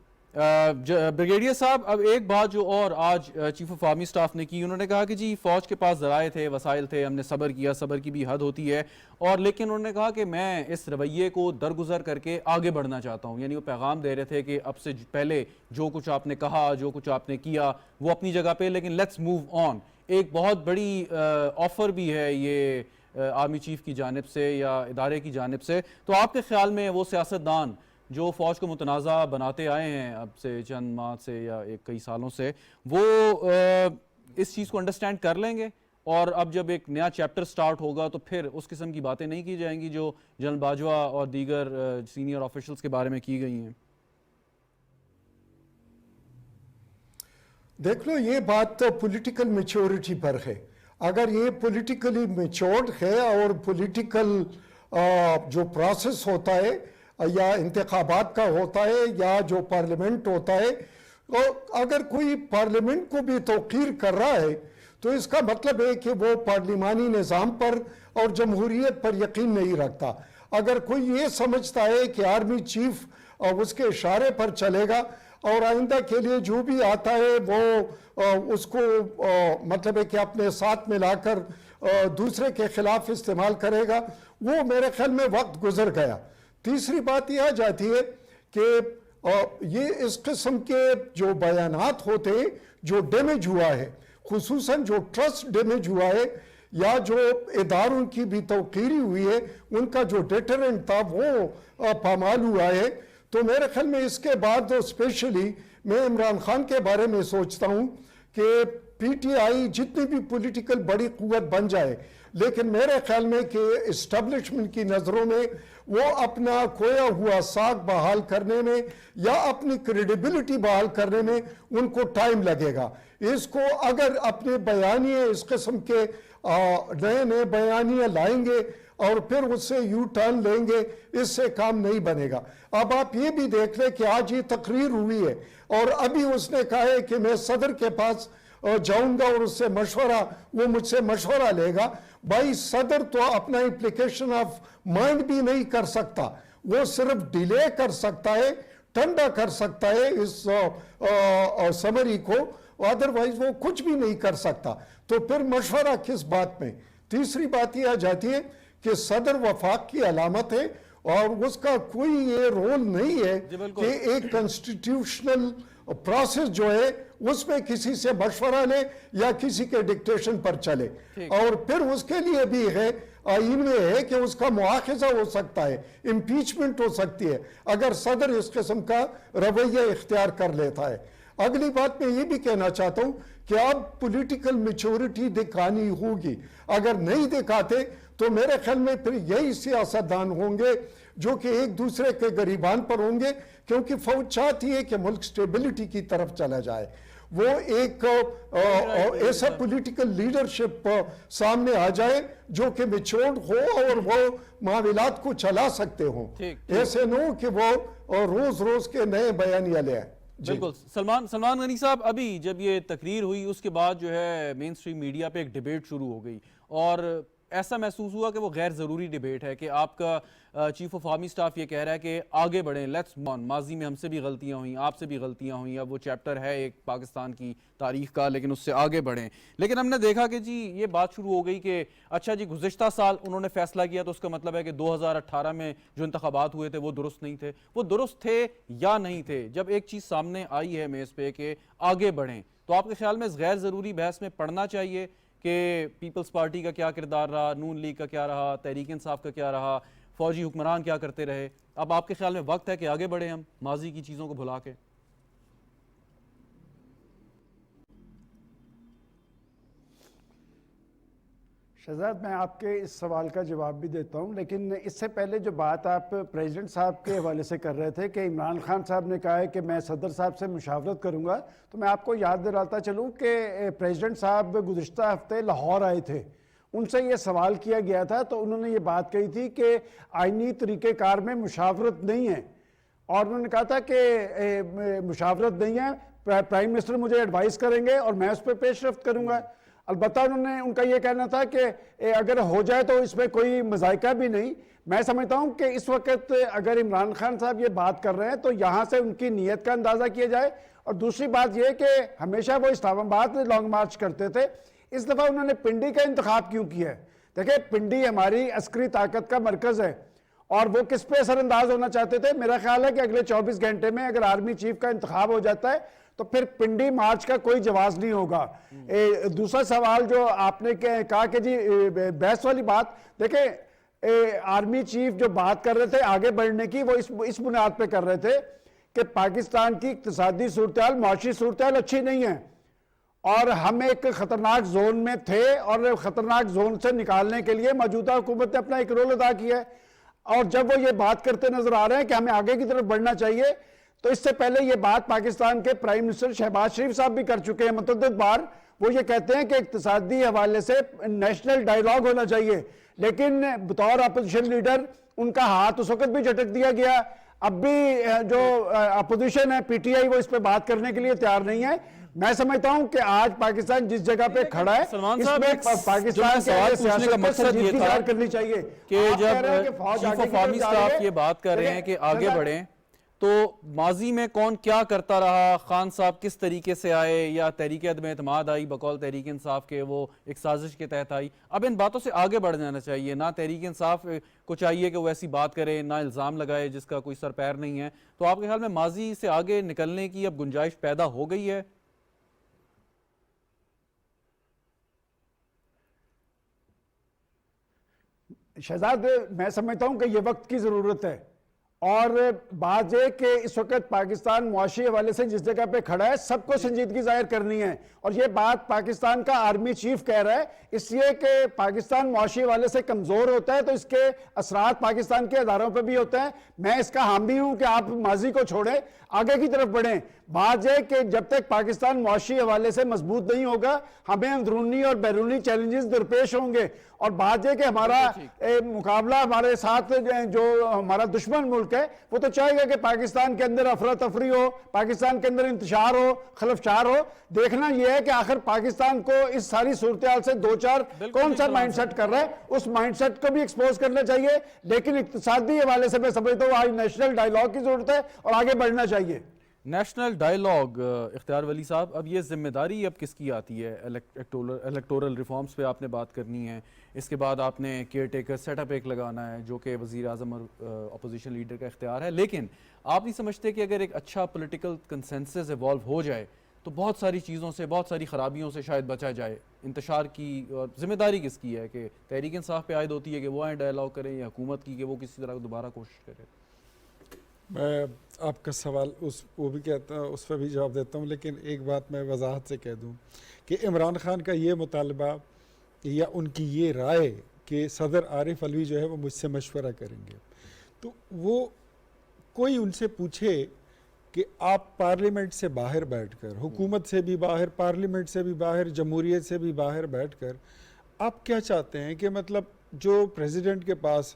بریگیڈیئر صاحب, اب ایک بات جو اور آج چیف آف آرمی سٹاف نے کی, انہوں نے کہا کہ جی فوج کے پاس ذرائع تھے, وسائل تھے, ہم نے صبر کیا, صبر کی بھی حد ہوتی ہے, اور لیکن انہوں نے کہا کہ میں اس رویے کو درگزر کر کے آگے بڑھنا چاہتا ہوں. یعنی وہ پیغام دے رہے تھے کہ اب سے پہلے جو کچھ آپ نے کہا, جو کچھ آپ نے کیا وہ اپنی جگہ پہ, لیکن لیٹس موو آن. ایک بہت بڑی آفر بھی ہے یہ آرمی چیف کی جانب سے یا ادارے کی جانب سے. تو آپ کے خیال میں وہ سیاستدان جو فوج کو متنازع بناتے آئے ہیں اب سے چند ماہ سے یا کئی سالوں سے, وہ اس چیز کو انڈرسٹینڈ کر لیں گے, اور اب جب ایک نیا چیپٹر سٹارٹ ہوگا تو پھر اس قسم کی باتیں نہیں کی جائیں گی جو جنرل باجوہ اور دیگر سینئر آفیشلز کے بارے میں کی گئی ہیں؟ دیکھ لو, یہ بات تو پولیٹیکل میچورٹی پر ہے. اگر یہ پولیٹیکلی میچورڈ ہے اور پولیٹیکل جو پروسیس ہوتا ہے یا انتخابات کا ہوتا ہے یا جو پارلیمنٹ ہوتا ہے, اگر کوئی پارلیمنٹ کو بھی توقیر کر رہا ہے تو اس کا مطلب ہے کہ وہ پارلیمانی نظام پر اور جمہوریت پر یقین نہیں رکھتا. اگر کوئی یہ سمجھتا ہے کہ آرمی چیف اس کے اشارے پر چلے گا اور آئندہ کے لیے جو بھی آتا ہے وہ اس کو مطلب ہے کہ اپنے ساتھ ملا کر دوسرے کے خلاف استعمال کرے گا, وہ میرے خیال میں وقت گزر گیا. تیسری بات یہ آ جاتی ہے کہ یہ اس قسم کے جو بیانات ہوتے ہیں جو ڈیمیج ہوا ہے، خصوصاً جو ٹرسٹ ڈیمیج ہوا ہے یا جو اداروں کی بھی توقیری ہوئی ہے، ان کا جو ڈیٹرنٹ تھا وہ پامال ہوا ہے. تو میرے خیال میں اس کے بعد اسپیشلی میں عمران خان کے بارے میں سوچتا ہوں کہ پی ٹی آئی جتنی بھی پولیٹیکل بڑی قوت بن جائے، لیکن میرے خیال میں کہ اسٹیبلشمنٹ کی نظروں میں وہ اپنا کھویا ہوا ساکھ بحال کرنے میں یا اپنی کریڈیبلٹی بحال کرنے میں ان کو ٹائم لگے گا. اس کو اگر اپنے بیانیے اس قسم کے نئے نئے بیانیے لائیں گے اور پھر اس سے یو ٹرن لیں گے، اس سے کام نہیں بنے گا. اب آپ یہ بھی دیکھ لیں کہ آج یہ تقریر ہوئی ہے اور ابھی اس نے کہا ہے کہ میں صدر کے پاس جاؤں گا اور اس سے مشورہ، وہ مجھ سے مشورہ لے گا. بھائی صدر تو اپنا امپلیکیشن آف مائنڈ بھی نہیں کر سکتا، وہ صرف ڈیلے کر سکتا ہے، ٹھنڈا کر سکتا ہے اس سمری کو، ادروائز وہ کچھ بھی نہیں کر سکتا. تو پھر مشورہ کس بات میں؟ تیسری بات یہ آ جاتی ہے کہ صدر وفاق کی علامت ہے اور اس کا کوئی یہ رول نہیں ہے کہ ایک کنسٹیٹیوشنل پروسیس جو ہے اس میں کسی سے مشورہ لے یا کسی کے ڈکٹیشن پر چلے. اور پھر اس کے لیے بھی ہے، آئین میں ہے کہ اس کا مواخذہ ہو سکتا ہے، امپیچمنٹ ہو سکتی ہے اگر صدر اس قسم کا رویہ اختیار کر لیتا ہے. اگلی بات میں یہ بھی کہنا چاہتا ہوں کہ اب پولیٹیکل میچورٹی دکھانی ہوگی. اگر نہیں دکھاتے تو میرے خیال میں پھر یہی سیاستدان ہوں گے جو کہ ایک دوسرے کے گریبان پر ہوں گے، کیونکہ فوج چاہتی ہے کہ ملک سٹیبلٹی کی طرف چلا جائے. وہ ایک ایسا پولیٹیکل لیڈرشپ سامنے آ جائے جو کہ میچورڈ ہو اور وہ معاملات کو چلا سکتے ہوں، ایسے نہ ہو کہ وہ روز روز کے نئے بیانیہ لے آئے. بالکل. سلمان غنی صاحب، ابھی جب یہ تقریر ہوئی اس کے بعد جو ہے مین سٹریم میڈیا پہ ایک ڈیبیٹ شروع ہو گئی اور ایسا محسوس ہوا کہ وہ غیر ضروری ڈیبیٹ ہے کہ آپ کا چیف آف آرمی سٹاف یہ کہہ رہا ہے کہ آگے بڑھیں، لیٹس مون، ماضی میں ہم سے بھی غلطیاں ہوئیں، آپ سے بھی غلطیاں ہوئیں، اب وہ چیپٹر ہے ایک پاکستان کی تاریخ کا، لیکن اس سے آگے بڑھیں. لیکن ہم نے دیکھا کہ جی یہ بات شروع ہو گئی کہ اچھا جی گزشتہ سال انہوں نے فیصلہ کیا تو اس کا مطلب ہے کہ 2018 میں جو انتخابات ہوئے تھے وہ درست نہیں تھے. وہ درست تھے یا نہیں تھے؟ جب ایک چیز سامنے آئی ہے میز پہ کہ آگے بڑھیں، تو آپ کے خیال میں اس غیر ضروری بحث میں پڑھنا چاہیے کہ پیپلز پارٹی کا کیا کردار رہا، نون لیگ کا کیا رہا، تحریک انصاف کا کیا رہا، فوجی حکمران کیا کرتے رہے؟ اب آپ کے خیال میں وقت ہے کہ آگے بڑھیں ہم ماضی کی چیزوں کو بھلا کے؟ شہزاد، میں آپ کے اس سوال کا جواب بھی دیتا ہوں، لیکن اس سے پہلے جو بات آپ پریزیڈنٹ صاحب کے حوالے سے کر رہے تھے کہ عمران خان صاحب نے کہا ہے کہ میں صدر صاحب سے مشاورت کروں گا، تو میں آپ کو یاد دلاتا چلوں کہ پریزیڈنٹ صاحب گزشتہ ہفتے لاہور آئے تھے، ان سے یہ سوال کیا گیا تھا تو انہوں نے یہ بات کہی تھی کہ آئینی طریقہ کار میں مشاورت نہیں ہے، اور انہوں نے کہا تھا کہ مشاورت نہیں ہے، پرائم منسٹر مجھے ایڈوائز کریں گے اور میں اس پہ پیش رفت کروں گا. البتہ ان کا یہ کہنا تھا کہ اگر ہو جائے تو اس میں کوئی مذائقہ بھی نہیں. میں سمجھتا ہوں کہ اس وقت اگر عمران خان صاحب یہ بات کر رہے ہیں تو یہاں سے ان کی نیت کا اندازہ کیا جائے. اور دوسری بات یہ کہ ہمیشہ وہ اسلام آباد لانگ مارچ کرتے تھے، اس دفعہ انہوں نے پنڈی کا انتخاب کیوں کیا ہے؟ دیکھیں، پنڈی ہماری عسکری طاقت کا مرکز ہے اور وہ کس پہ اثر انداز ہونا چاہتے تھے؟ میرا خیال ہے کہ اگلے 24 گھنٹے میں اگر آرمی چیف کا انتخاب ہو جاتا ہے تو پھر پنڈی مارچ کا کوئی جواز نہیں ہوگا. دوسرا سوال جو آپ نے کہا کہ جی بحث والی بات، دیکھیں آرمی چیف جو بات کر رہے تھے آگے بڑھنے کی، وہ اس بنیاد پہ کر رہے تھے کہ پاکستان کی اقتصادی صورتحال، معاشی صورتحال اچھی نہیں ہے اور ہم ایک خطرناک زون میں تھے اور خطرناک زون سے نکالنے کے لیے موجودہ حکومت نے اپنا ایک رول ادا کیا ہے. اور جب وہ یہ بات کرتے نظر آ رہے ہیں کہ ہمیں آگے کی طرف بڑھنا چاہیے، تو اس سے پہلے یہ بات پاکستان کے پرائم منسٹر شہباز شریف صاحب بھی کر چکے ہیں متعدد بار. وہ یہ کہتے ہیں کہ اقتصادی حوالے سے نیشنل ڈائیلاگ ہونا چاہیے، لیکن بطور اپوزیشن لیڈر ان کا ہاتھ اس وقت بھی جھٹک دیا گیا. اب بھی جو اپوزیشن ہے پی ٹی آئی، وہ اس پہ بات کرنے کے لیے تیار نہیں ہے. میں سمجھتا ہوں کہ آج پاکستان جس جگہ پہ کھڑا ہے اس میں پاکستان کے سیاست کا مقصد یہ تھا کہ جب چیف آف آرمی سٹاف یہ بات کر رہے ہیں کہ آگے بڑھیں، تو ماضی میں کون کیا کرتا رہا، خان صاحب کس طریقے سے آئے، یا تحریک عدم اعتماد آئی بقول تحریک انصاف کے، وہ ایک سازش کے تحت آئی؟ اب ان باتوں سے آگے بڑھ جانا چاہیے. نہ تحریک انصاف کو چاہیے کہ وہ ایسی بات کرے، نہ الزام لگائے جس کا کوئی سر پیر نہیں ہے. تو آپ کے خیال میں ماضی سے آگے نکلنے کی اب گنجائش پیدا ہو گئی ہے؟ شہزاد، میں سمجھتا ہوں کہ یہ وقت کی ضرورت ہے، اور بات یہ کہ اس وقت پاکستان معاشی حوالے سے جس جگہ پہ کھڑا ہے سب کو سنجیدگی ظاہر کرنی ہے. اور یہ بات پاکستان کا آرمی چیف کہہ رہا ہے، اس لیے کہ پاکستان معاشی حوالے سے کمزور ہوتا ہے تو اس کے اثرات پاکستان کے اداروں پہ بھی ہوتے ہیں. میں اس کا حامی ہوں کہ آپ ماضی کو چھوڑیں، آگے کی طرف بڑھیں. بات یہ کہ جب تک پاکستان معاشی حوالے سے مضبوط نہیں ہوگا ہمیں اندرونی اور بیرونی چیلنجز درپیش ہوں گے. اور بات یہ کہ ہمارا مقابلہ ہمارے ساتھ جو ہمارا دشمن ملک ہے وہ تو چاہے گا کہ پاکستان کے اندر افراتفری ہو، پاکستان کے اندر انتشار ہو، خلفشار ہو. دیکھنا یہ ہے کہ آخر پاکستان کو اس ساری صورتحال سے دو چار کون سا مائنڈ سیٹ کر رہا ہے، اس مائنڈ سیٹ کو بھی ایکسپوز کرنا چاہیے. لیکن اقتصادی حوالے سے میں سمجھتا ہوں آج نیشنل ڈائیلاگ کی ضرورت ہے اور آگے بڑھنا چاہیے. نیشنل ڈائیلاگ، اختیار ولی صاحب، اب یہ ذمہ داری اب کس کی آتی ہے؟ الیکٹورل ریفارمز پہ آپ نے بات کرنی ہے، اس کے بعد آپ نے کیئر ٹیکر سیٹ اپ ایک لگانا ہے جو کہ وزیر اعظم اور اپوزیشن لیڈر کا اختیار ہے. لیکن آپ نہیں سمجھتے کہ اگر ایک اچھا پولیٹیکل کنسنسس ایوالو ہو جائے تو بہت ساری چیزوں سے، بہت ساری خرابیوں سے شاید بچا جائے؟ انتشار کی ذمہ داری کس کی ہے؟ کہ تحریک انصاف پہ عائد ہوتی ہے کہ وہ آئیں ڈائیلاگ کریں، یا حکومت کی کہ وہ کسی طرح دوبارہ کوشش کرے؟ میں آپ کا سوال وہ بھی کہتا ہوں، اس پہ بھی جواب دیتا ہوں، لیکن ایک بات میں وضاحت سے کہہ دوں کہ عمران خان کا یہ مطالبہ یا ان کی یہ رائے کہ صدر عارف علوی جو ہے وہ مجھ سے مشورہ کریں گے، تو وہ کوئی ان سے پوچھے کہ آپ پارلیمنٹ سے باہر بیٹھ کر، حکومت سے بھی باہر، پارلیمنٹ سے بھی باہر، جمہوریت سے بھی باہر بیٹھ کر آپ کیا چاہتے ہیں کہ مطلب جو پریزیڈنٹ کے پاس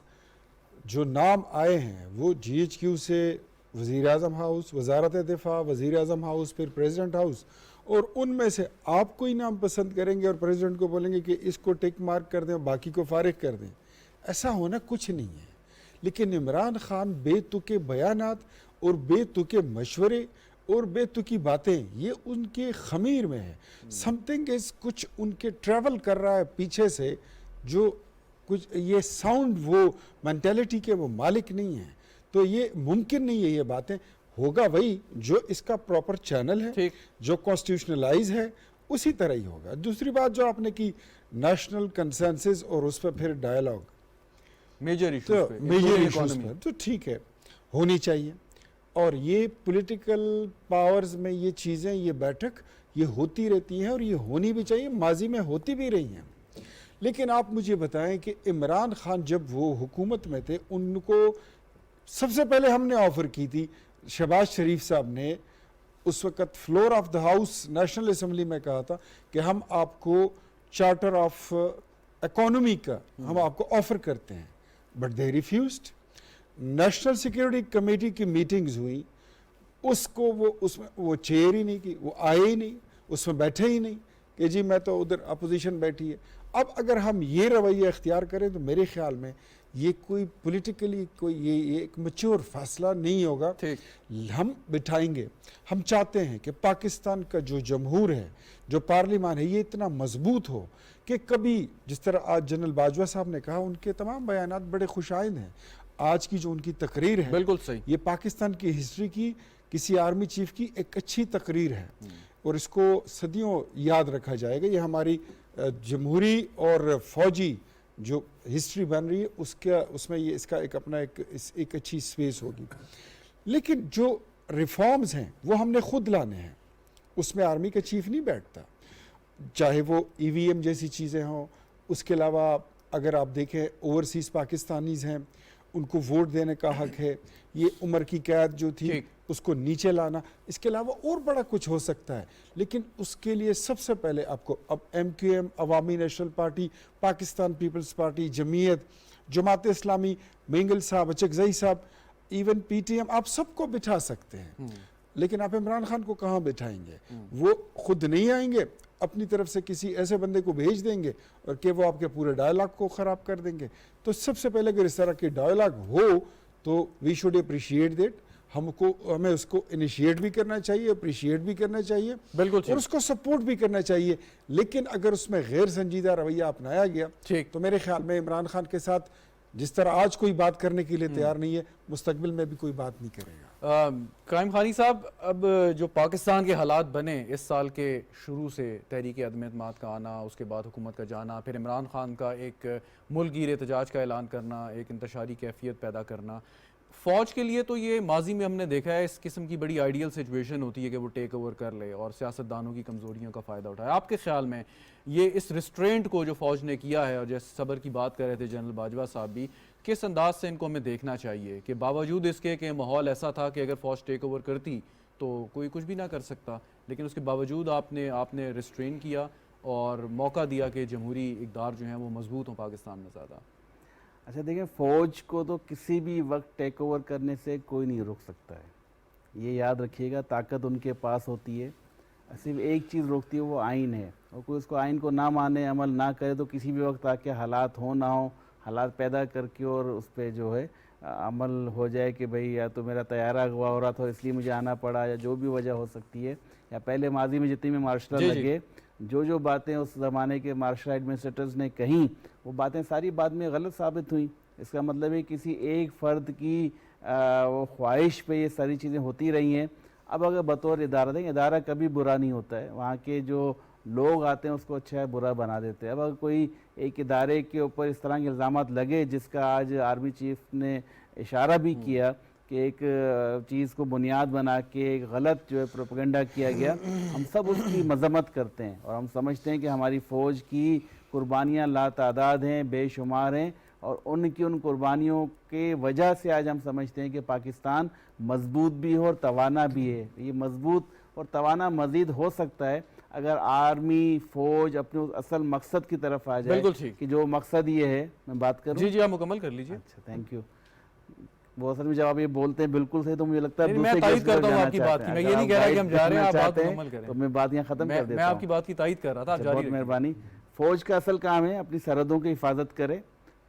جو نام آئے ہیں وہ جی ایچ کیو سے وزیر اعظم ہاؤس، وزارت دفاع، وزیر اعظم ہاؤس، پھر پریزیڈنٹ ہاؤس، اور ان میں سے آپ کوئی نام پسند کریں گے اور پریزیڈنٹ کو بولیں گے کہ اس کو ٹک مارک کر دیں اور باقی کو فارغ کر دیں. ایسا ہونا کچھ نہیں ہے. لیکن عمران خان بے تکے بیانات اور بے تکے مشورے اور بے تکی باتیں یہ ان کے خمیر میں ہے. سم تھنگ از کچھ ان کے ٹریول کر رہا ہے پیچھے سے، جو کچھ یہ ساؤنڈ وہ مینٹیلٹی کے وہ مالک نہیں ہیں. تو یہ ممکن نہیں ہے یہ باتیں. ہوگا وہی جو اس کا پراپر چینل ہے، جو کانسٹیٹیوشنلائز ہے، اسی طرح ہی ہوگا. دوسری بات جو آپ نے کی نیشنل کنسنسس اور اس پہ پھر ڈائیلاگ، میجر ایشوز پر تو ٹھیک ہے، ہونی چاہیے. اور یہ پولیٹیکل پاورز میں یہ چیزیں، یہ بیٹھک یہ ہوتی رہتی ہیں اور یہ ہونی بھی چاہیے، ماضی میں ہوتی بھی رہی ہیں. لیکن آپ مجھے بتائیں کہ عمران خان جب وہ حکومت میں تھے، ان کو سب سے پہلے ہم نے آفر کی تھی، شہباز شریف صاحب نے اس وقت floor of the house National Assembly میں کہا تھا کہ ہم آپ کو چارٹر آف اکانومی کا ہم آپ کو آفر کرتے ہیں، but they refused. National security committee کی میٹنگز ہوئی، اس کو اس میں وہ چیئر ہی نہیں کی، وہ آئے ہی نہیں، اس میں بیٹھے ہی نہیں کہ جی میں تو ادھر اپوزیشن بیٹھی ہے. اب اگر ہم یہ رویہ اختیار کریں تو میرے خیال میں یہ کوئی پولیٹیکلی کوئی یہ ایک میچور فیصلہ نہیں ہوگا. ہم بٹھائیں گے. ہم چاہتے ہیں کہ پاکستان کا جو جمہور ہے، جو پارلیمان ہے، یہ اتنا مضبوط ہو کہ کبھی، جس طرح آج جنرل باجوہ صاحب نے کہا، ان کے تمام بیانات بڑے خوش آئند ہیں. آج کی جو ان کی تقریر ہے، بالکل صحیح، یہ پاکستان کی ہسٹری کی کسی آرمی چیف کی ایک اچھی تقریر ہے اور اس کو صدیوں یاد رکھا جائے گا. یہ ہماری جمہوری اور فوجی جو ہسٹری بن رہی ہے اس میں یہ اس کا ایک اپنا ایک اچھی سپیس ہوگی. لیکن جو ریفارمز ہیں وہ ہم نے خود لانے ہیں. اس میں آرمی کا چیف نہیں بیٹھتا، چاہے وہ ای وی ایم جیسی چیزیں ہوں. اس کے علاوہ اگر آپ دیکھیں اوورسیز پاکستانیز ہیں، ان کو ووٹ دینے کا حق ہے. یہ عمر کی قید جو تھی اس کو نیچے لانا. اس کے علاوہ اور بڑا کچھ ہو سکتا ہے، لیکن اس کے لیے سب سے پہلے آپ کو اب M Q M, Awami National Party, Pakistan Peoples Party, Jamiat, Jamaat Islami, Mengal صاحب، اچکزئی صاحب، ایون پی ٹی ایم، آپ سب کو بٹھا سکتے ہیں. لیکن آپ عمران خان کو کہاں بٹھائیں گے؟ وہ خود نہیں آئیں گے، اپنی طرف سے کسی ایسے بندے کو بھیج دیں گے اور کہ وہ آپ کے پورے ڈائیلاگ کو خراب کر دیں گے. تو سب سے پہلے اگر اس طرح کے ڈائیلاگ ہو تو وی شوڈ اپریشیٹ دیٹ. ہمیں اس کو انیشیٹ بھی کرنا چاہیے, اپریشیٹ بھی کرنا چاہیے, بالکل اور اس کو سپورٹ بھی کرنا چاہیے. لیکن اگر اس میں غیر سنجیدہ رویہ اپنایا گیا تو میرے خیال میں عمران خان کے ساتھ جس طرح آج کوئی بات کرنے کے لیے تیار نہیں ہے, مستقبل میں بھی کوئی بات نہیں کرے گا. قائم خانی صاحب, اب جو پاکستان کے حالات بنے اس سال کے شروع سے, تحریک عدم اعتماد کا آنا, اس کے بعد حکومت کا جانا, پھر عمران خان کا ایک ملک گیر احتجاج کا اعلان کرنا, ایک انتشاری کیفیت پیدا کرنا, فوج کے لیے تو یہ ماضی میں ہم نے دیکھا ہے اس قسم کی بڑی آئیڈیل سچویشن ہوتی ہے کہ وہ ٹیک اوور کر لے اور سیاستدانوں کی کمزوریوں کا فائدہ اٹھائے. آپ کے خیال میں یہ اس ریسٹرینٹ کو جو فوج نے کیا ہے, اور جیسے صبر کی بات کر رہے تھے جنرل باجوہ صاحب بھی, کس انداز سے ان کو ہمیں دیکھنا چاہیے کہ باوجود اس کے کہ ماحول ایسا تھا کہ اگر فوج ٹیک اوور کرتی تو کوئی کچھ بھی نہ کر سکتا, لیکن اس کے باوجود آپ نے ریسٹرین کیا اور موقع دیا کہ جمہوری اقدار جو ہیں وہ مضبوط ہوں پاکستان میں زیادہ. اچھا دیکھیں, فوج کو تو کسی بھی وقت ٹیک اوور کرنے سے کوئی نہیں روک سکتا ہے, یہ یاد رکھیے گا. طاقت ان کے پاس ہوتی ہے, صرف ایک چیز روکتی ہے, وہ آئین ہے. اور کوئی اس کو آئین کو نہ مانے, عمل نہ کرے تو کسی بھی وقت آ کے حالات ہوں نہ ہوں, حالات پیدا کر کے اور اس پہ جو ہے عمل ہو جائے کہ بھئی یا تو میرا طیارہ اغوا ہو رہا تھا اس لیے مجھے آنا پڑا, یا جو بھی وجہ ہو سکتی ہے, یا پہلے ماضی میں جتنی میں مارشل لگے, جو باتیں اس زمانے کے مارشل ایڈمنسٹریٹرز نے کہیں, وہ باتیں ساری بعد میں غلط ثابت ہوئیں. اس کا مطلب ہے کسی ایک فرد کی وہ خواہش پہ یہ ساری چیزیں ہوتی رہی ہیں. اب اگر بطور ادارہ دیں, ادارہ کبھی برا نہیں ہوتا ہے, وہاں کے جو لوگ آتے ہیں اس کو اچھا ہے برا بنا دیتے ہیں. اب اگر کوئی ایک ادارے کے اوپر اس طرح کے الزامات لگے, جس کا آج آرمی چیف نے اشارہ بھی کیا کہ ایک چیز کو بنیاد بنا کے ایک غلط جو ہے پروپیگنڈا کیا گیا, ہم سب اس کی مذمت کرتے ہیں اور ہم سمجھتے ہیں کہ ہماری فوج کی قربانیاں لاتعداد ہیں, بے شمار ہیں, اور ان قربانیوں کی وجہ سے آج ہم سمجھتے ہیں کہ پاکستان مضبوط بھی ہو اور توانا بھی ہے. یہ مضبوط اور توانا مزید ہو سکتا ہے اگر آرمی فوج اپنے اصل مقصد کی طرف آ جائے. بالکل ٹھیک, کہ جو مقصد یہ ہے, میں بات کروں. جی آپ مکمل کر لیجئے. اچھا تھینک یو. وہ اصل میں جب آپ یہ بولتے ہیں بالکل صحیح, تو مجھے لگتا ہے میں تائید کرتا ہوں آپ کی بات کی, میں یہ نہیں کہہ رہا کہ ہم جا رہے ہیں, آپ بات مکمل کریں. تو میں بات یہاں ختم کر دیتا ہوں. میں آپ کی بات کی تائید کر رہا تھا, آپ جاری رکھیں. بہت مہربانی. فوج کا اصل کام ہے اپنی سرحدوں کی حفاظت کرے,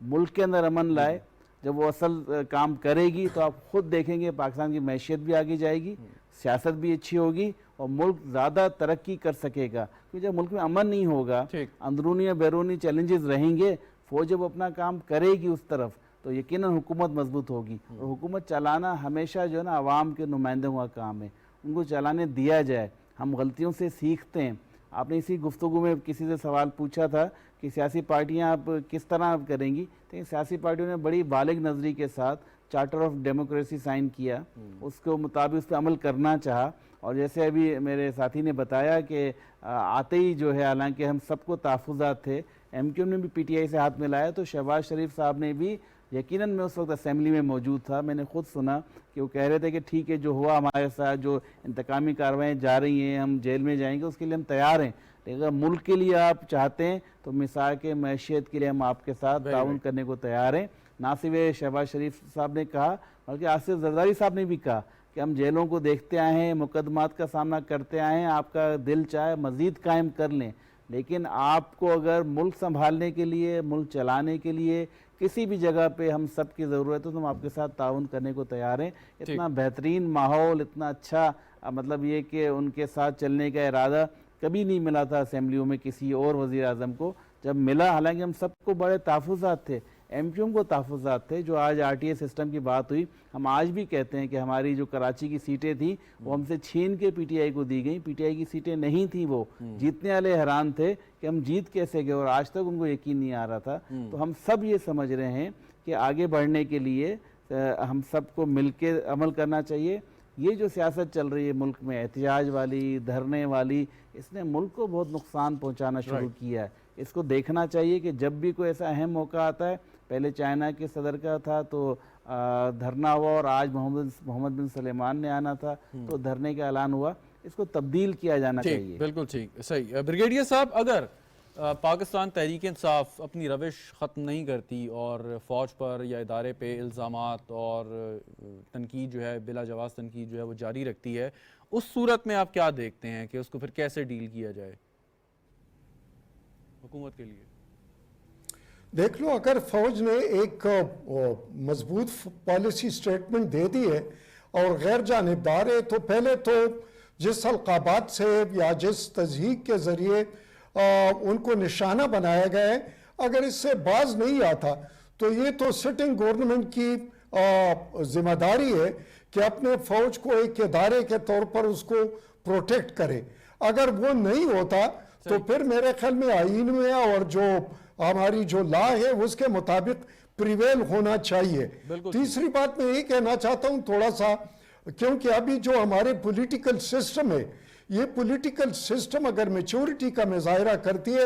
ملک کے اندر امن لائے. جب وہ اصل کام کرے گی تو آپ خود دیکھیں گے پاکستان کی معیشت بھی آگے جائے گی, سیاست بھی اچھی ہوگی, اور ملک زیادہ ترقی کر سکے گا. کیونکہ جب ملک میں امن نہیں ہوگا, اندرونی اور بیرونی چیلنجز رہیں گے, فوج جب اپنا کام کرے گی اس طرف, تو یقیناً حکومت مضبوط ہوگی. اور حکومت چلانا ہمیشہ جو ہے نا عوام کے نمائندوں کا کام ہے, ان کو چلانے دیا جائے. ہم غلطیوں سے سیکھتے ہیں. آپ نے اسی گفتگو میں کسی سے سوال پوچھا تھا کہ سیاسی پارٹیاں آپ کس طرح کریں گی. تو سیاسی پارٹیوں نے بڑی بالغ نظری کے ساتھ چارٹر آف ڈیموکریسی سائن کیا, اس کے مطابق اس پہ عمل کرنا چاہا. اور جیسے ابھی میرے ساتھی نے بتایا کہ آتے ہی جو ہے, حالانکہ ہم سب کو تحفظات تھے, ایم کیو نے بھی پی ٹی آئی سے ہاتھ ملایا, تو شہباز شریف صاحب نے بھی, یقیناً میں اس وقت اسمبلی میں موجود تھا, میں نے خود سنا کہ وہ کہہ رہے تھے کہ ٹھیک ہے, جو ہوا ہمارے ساتھ, جو انتقامی کارروائیں جا رہی ہیں, ہم جیل میں جائیں گے, اس کے لیے ہم تیار ہیں. لیکن اگر ملک کے لیے آپ چاہتے ہیں تو مثال کے معیشت کے لیے ہم آپ کے ساتھ تعاون کرنے کو تیار ہیں. نہ صرف شہباز شریف صاحب نے کہا, بلکہ آصف زرداری صاحب نے بھی کہا کہ ہم جیلوں کو دیکھتے آئے ہیں, مقدمات کا سامنا کرتے آئے ہیں, آپ کا دل چاہے مزید قائم کر لیں, لیکن آپ کو اگر ملک سنبھالنے کے لیے, ملک چلانے کے لیے کسی بھی جگہ پہ ہم سب کی ضرورت ہے تو ہم آپ کے ساتھ تعاون کرنے کو تیار ہیں. اتنا بہترین ماحول, اتنا اچھا, مطلب یہ کہ ان کے ساتھ چلنے کا ارادہ کبھی نہیں ملا تھا اسمبلیوں میں کسی اور وزیر اعظم کو. جب ملا, حالانکہ ہم سب کو بڑے تحفظات تھے, ایم کیو ایم کو تحفظات تھے, جو آج آر ٹی اے سسٹم کی بات ہوئی, ہم آج بھی کہتے ہیں کہ ہماری جو کراچی کی سیٹیں تھیں وہ ہم سے چھین کے پی ٹی آئی کو دی گئیں. پی ٹی آئی کی سیٹیں نہیں تھیں, وہ جیتنے والے حیران تھے کہ ہم جیت کیسے گئے, اور آج تک ان کو یقین نہیں آ رہا تھا. تو ہم سب یہ سمجھ رہے ہیں کہ آگے بڑھنے کے لیے ہم سب کو مل کے عمل کرنا چاہیے. یہ جو سیاست چل رہی ہے ملک میں, احتجاج والی, دھرنے والی, اس نے ملک کو بہت نقصان پہنچانا شروع کیا ہے. اس کو دیکھنا چاہیے کہ جب بھی کوئی ایسا اہم موقع آتا ہے, پہلے چائنا کے صدر کا تھا تو دھرنا ہوا, اور آج محمد بن سلیمان نے آنا تھا تو دھرنے کا اعلان ہوا. اس کو تبدیل کیا جانا چاہیے. بالکل ٹھیک, صحیح. بریگیڈیئر صاحب, اگر پاکستان تحریک انصاف اپنی روش ختم نہیں کرتی اور فوج پر یا ادارے پہ الزامات اور تنقید جو ہے, بلا جواز تنقید جو ہے وہ جاری رکھتی ہے, اس صورت میں آپ کیا دیکھتے ہیں کہ اس کو پھر کیسے ڈیل کیا جائے حکومت کے لیے؟ دیکھ لو, اگر فوج نے ایک مضبوط پالیسی سٹیٹمنٹ دے دی ہے اور غیر جانبدار ہے، تو پہلے تو جس القابات سے یا جس تضحیک کے ذریعے ان کو نشانہ بنایا گیا ہے، اگر اس سے باز نہیں آتا تو یہ تو سٹنگ گورنمنٹ کی ذمہ داری ہے کہ اپنے فوج کو ایک ادارے کے طور پر اس کو پروٹیکٹ کرے. اگر وہ نہیں ہوتا تو پھر میرے خیال میں آئین میں اور جو ہماری جو لا ہے اس کے مطابق پریویل ہونا چاہیے. تیسری بات میں یہ کہنا چاہتا ہوں تھوڑا سا، کیونکہ ابھی جو ہمارے پولیٹیکل سسٹم ہے، یہ پولیٹیکل سسٹم اگر میچورٹی کا مظاہرہ کرتی ہے،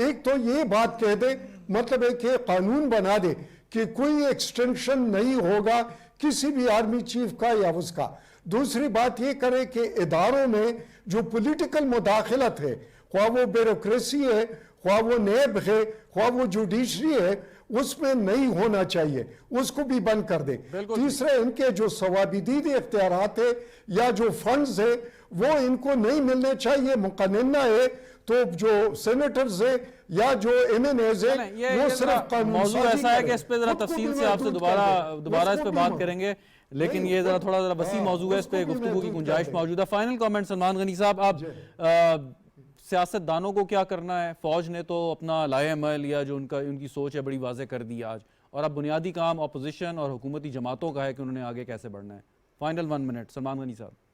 ایک تو یہ بات کہہ دے، مطلب ہے کہ قانون بنا دے کہ کوئی ایکسٹینشن نہیں ہوگا کسی بھی آرمی چیف کا یا اس کا. دوسری بات یہ کرے کہ اداروں میں جو پولیٹیکل مداخلت ہے، خواہ وہ بیوروکریسی ہے، خواہ وہ نیب ہے، خواہ وہ جوڈیشری ہے، اس میں نہیں ہونا چاہیے، اس کو بھی بند کر دے. تیسرے ان کے جو ثوابدید اختیارات ہے یا جو فنڈز ہے وہ ان کو نہیں ملنے چاہیے. مقننہ ہے تو جو سینیٹرز ہے یا جو ایم این ایز ہے وہ صرف قانون موضوع سازی ایسا ہے کرے. کہ اس پہ ذرا خود کو تفصیل بھی سے آپ سے محدود کر دے. دوبارہ اس کو پہ بھی بات محدود. کریں گے، لیکن یہ تھوڑا وسیع موضوع ہے، اس پہ گفتگو کی گنجائش موجود ہے. فائنل کامنٹ سلمان غنی صاحب، آپ سیاست دانوں کو کیا کرنا ہے؟ فوج نے تو اپنا لائحہ عمل یا جو ان کی سوچ ہے بڑی واضح کر دی آج، اور اب بنیادی کام اپوزیشن اور حکومتی جماعتوں کا ہے کہ انہوں نے آگے کیسے بڑھنا ہے. فائنل 1 منٹ سلمان غنی صاحب.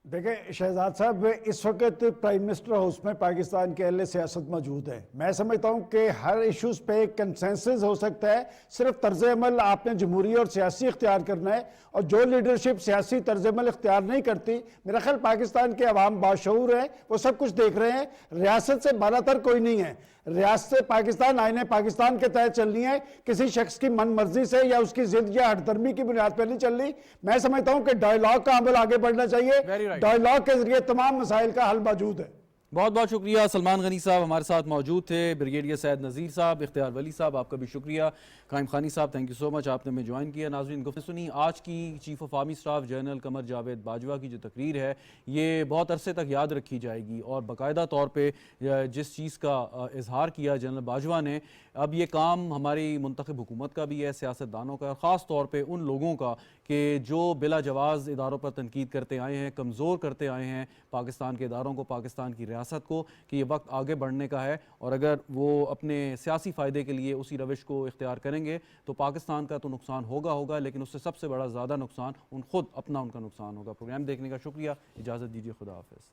دیکھیں شہزاد صاحب، اس وقت پرائم منسٹر ہاؤس میں پاکستان کے اہل سیاست موجود ہیں. میں سمجھتا ہوں کہ ہر ایشوز پہ کنسنسس ہو سکتا ہے، صرف طرز عمل آپ نے جمہوری اور سیاسی اختیار کرنا ہے. اور جو لیڈرشپ سیاسی طرز عمل اختیار نہیں کرتی، میرا خیال پاکستان کے عوام باشعور ہیں، وہ سب کچھ دیکھ رہے ہیں. ریاست سے بالا تر کوئی نہیں ہے. ریاست پاکستان آئین پاکستان کے تحت چلنی ہے، کسی شخص کی من مرضی سے یا اس کی ضد یا ہٹ درمی کی بنیاد پہ نہیں چل رہی. میں سمجھتا ہوں کہ ڈائیلاگ کا عمل آگے بڑھنا چاہیے. ڈائیلاگ کے ذریعے تمام مسائل کا حل موجود ہے. بہت بہت شکریہ. سلمان غنی صاحب ہمارے ساتھ موجود تھے، بریگیڈیئر سید نذیر صاحب، اختیار ولی صاحب آپ کا بھی شکریہ، قائم خانی صاحب تھینک یو سو مچ، آپ نے ہمیں جوائن کیا. ناظرین گفتگو سنی آج کی chief of army staff general Qamar Javed Bajwa کی جو تقریر ہے، یہ بہت عرصے تک یاد رکھی جائے گی. اور باقاعدہ طور پہ جس چیز کا اظہار کیا جنرل باجوہ نے، اب یہ کام ہماری منتخب حکومت کا بھی ہے، سیاست دانوں کا، خاص طور پہ ان لوگوں کا کہ جو بلا جواز اداروں پر تنقید کرتے آئے ہیں، کمزور کرتے آئے ہیں پاکستان کے اداروں کو، پاکستان کی ریاست کو، کہ یہ وقت آگے بڑھنے کا ہے. اور اگر وہ اپنے سیاسی فائدے کے لیے اسی روش کو اختیار کریں گے تو پاکستان کا تو نقصان ہوگا، لیکن اس سے سب سے بڑا زیادہ نقصان ان کا نقصان ہوگا. پروگرام دیکھنے کا شکریہ، اجازت دیجیے، خدا حافظ.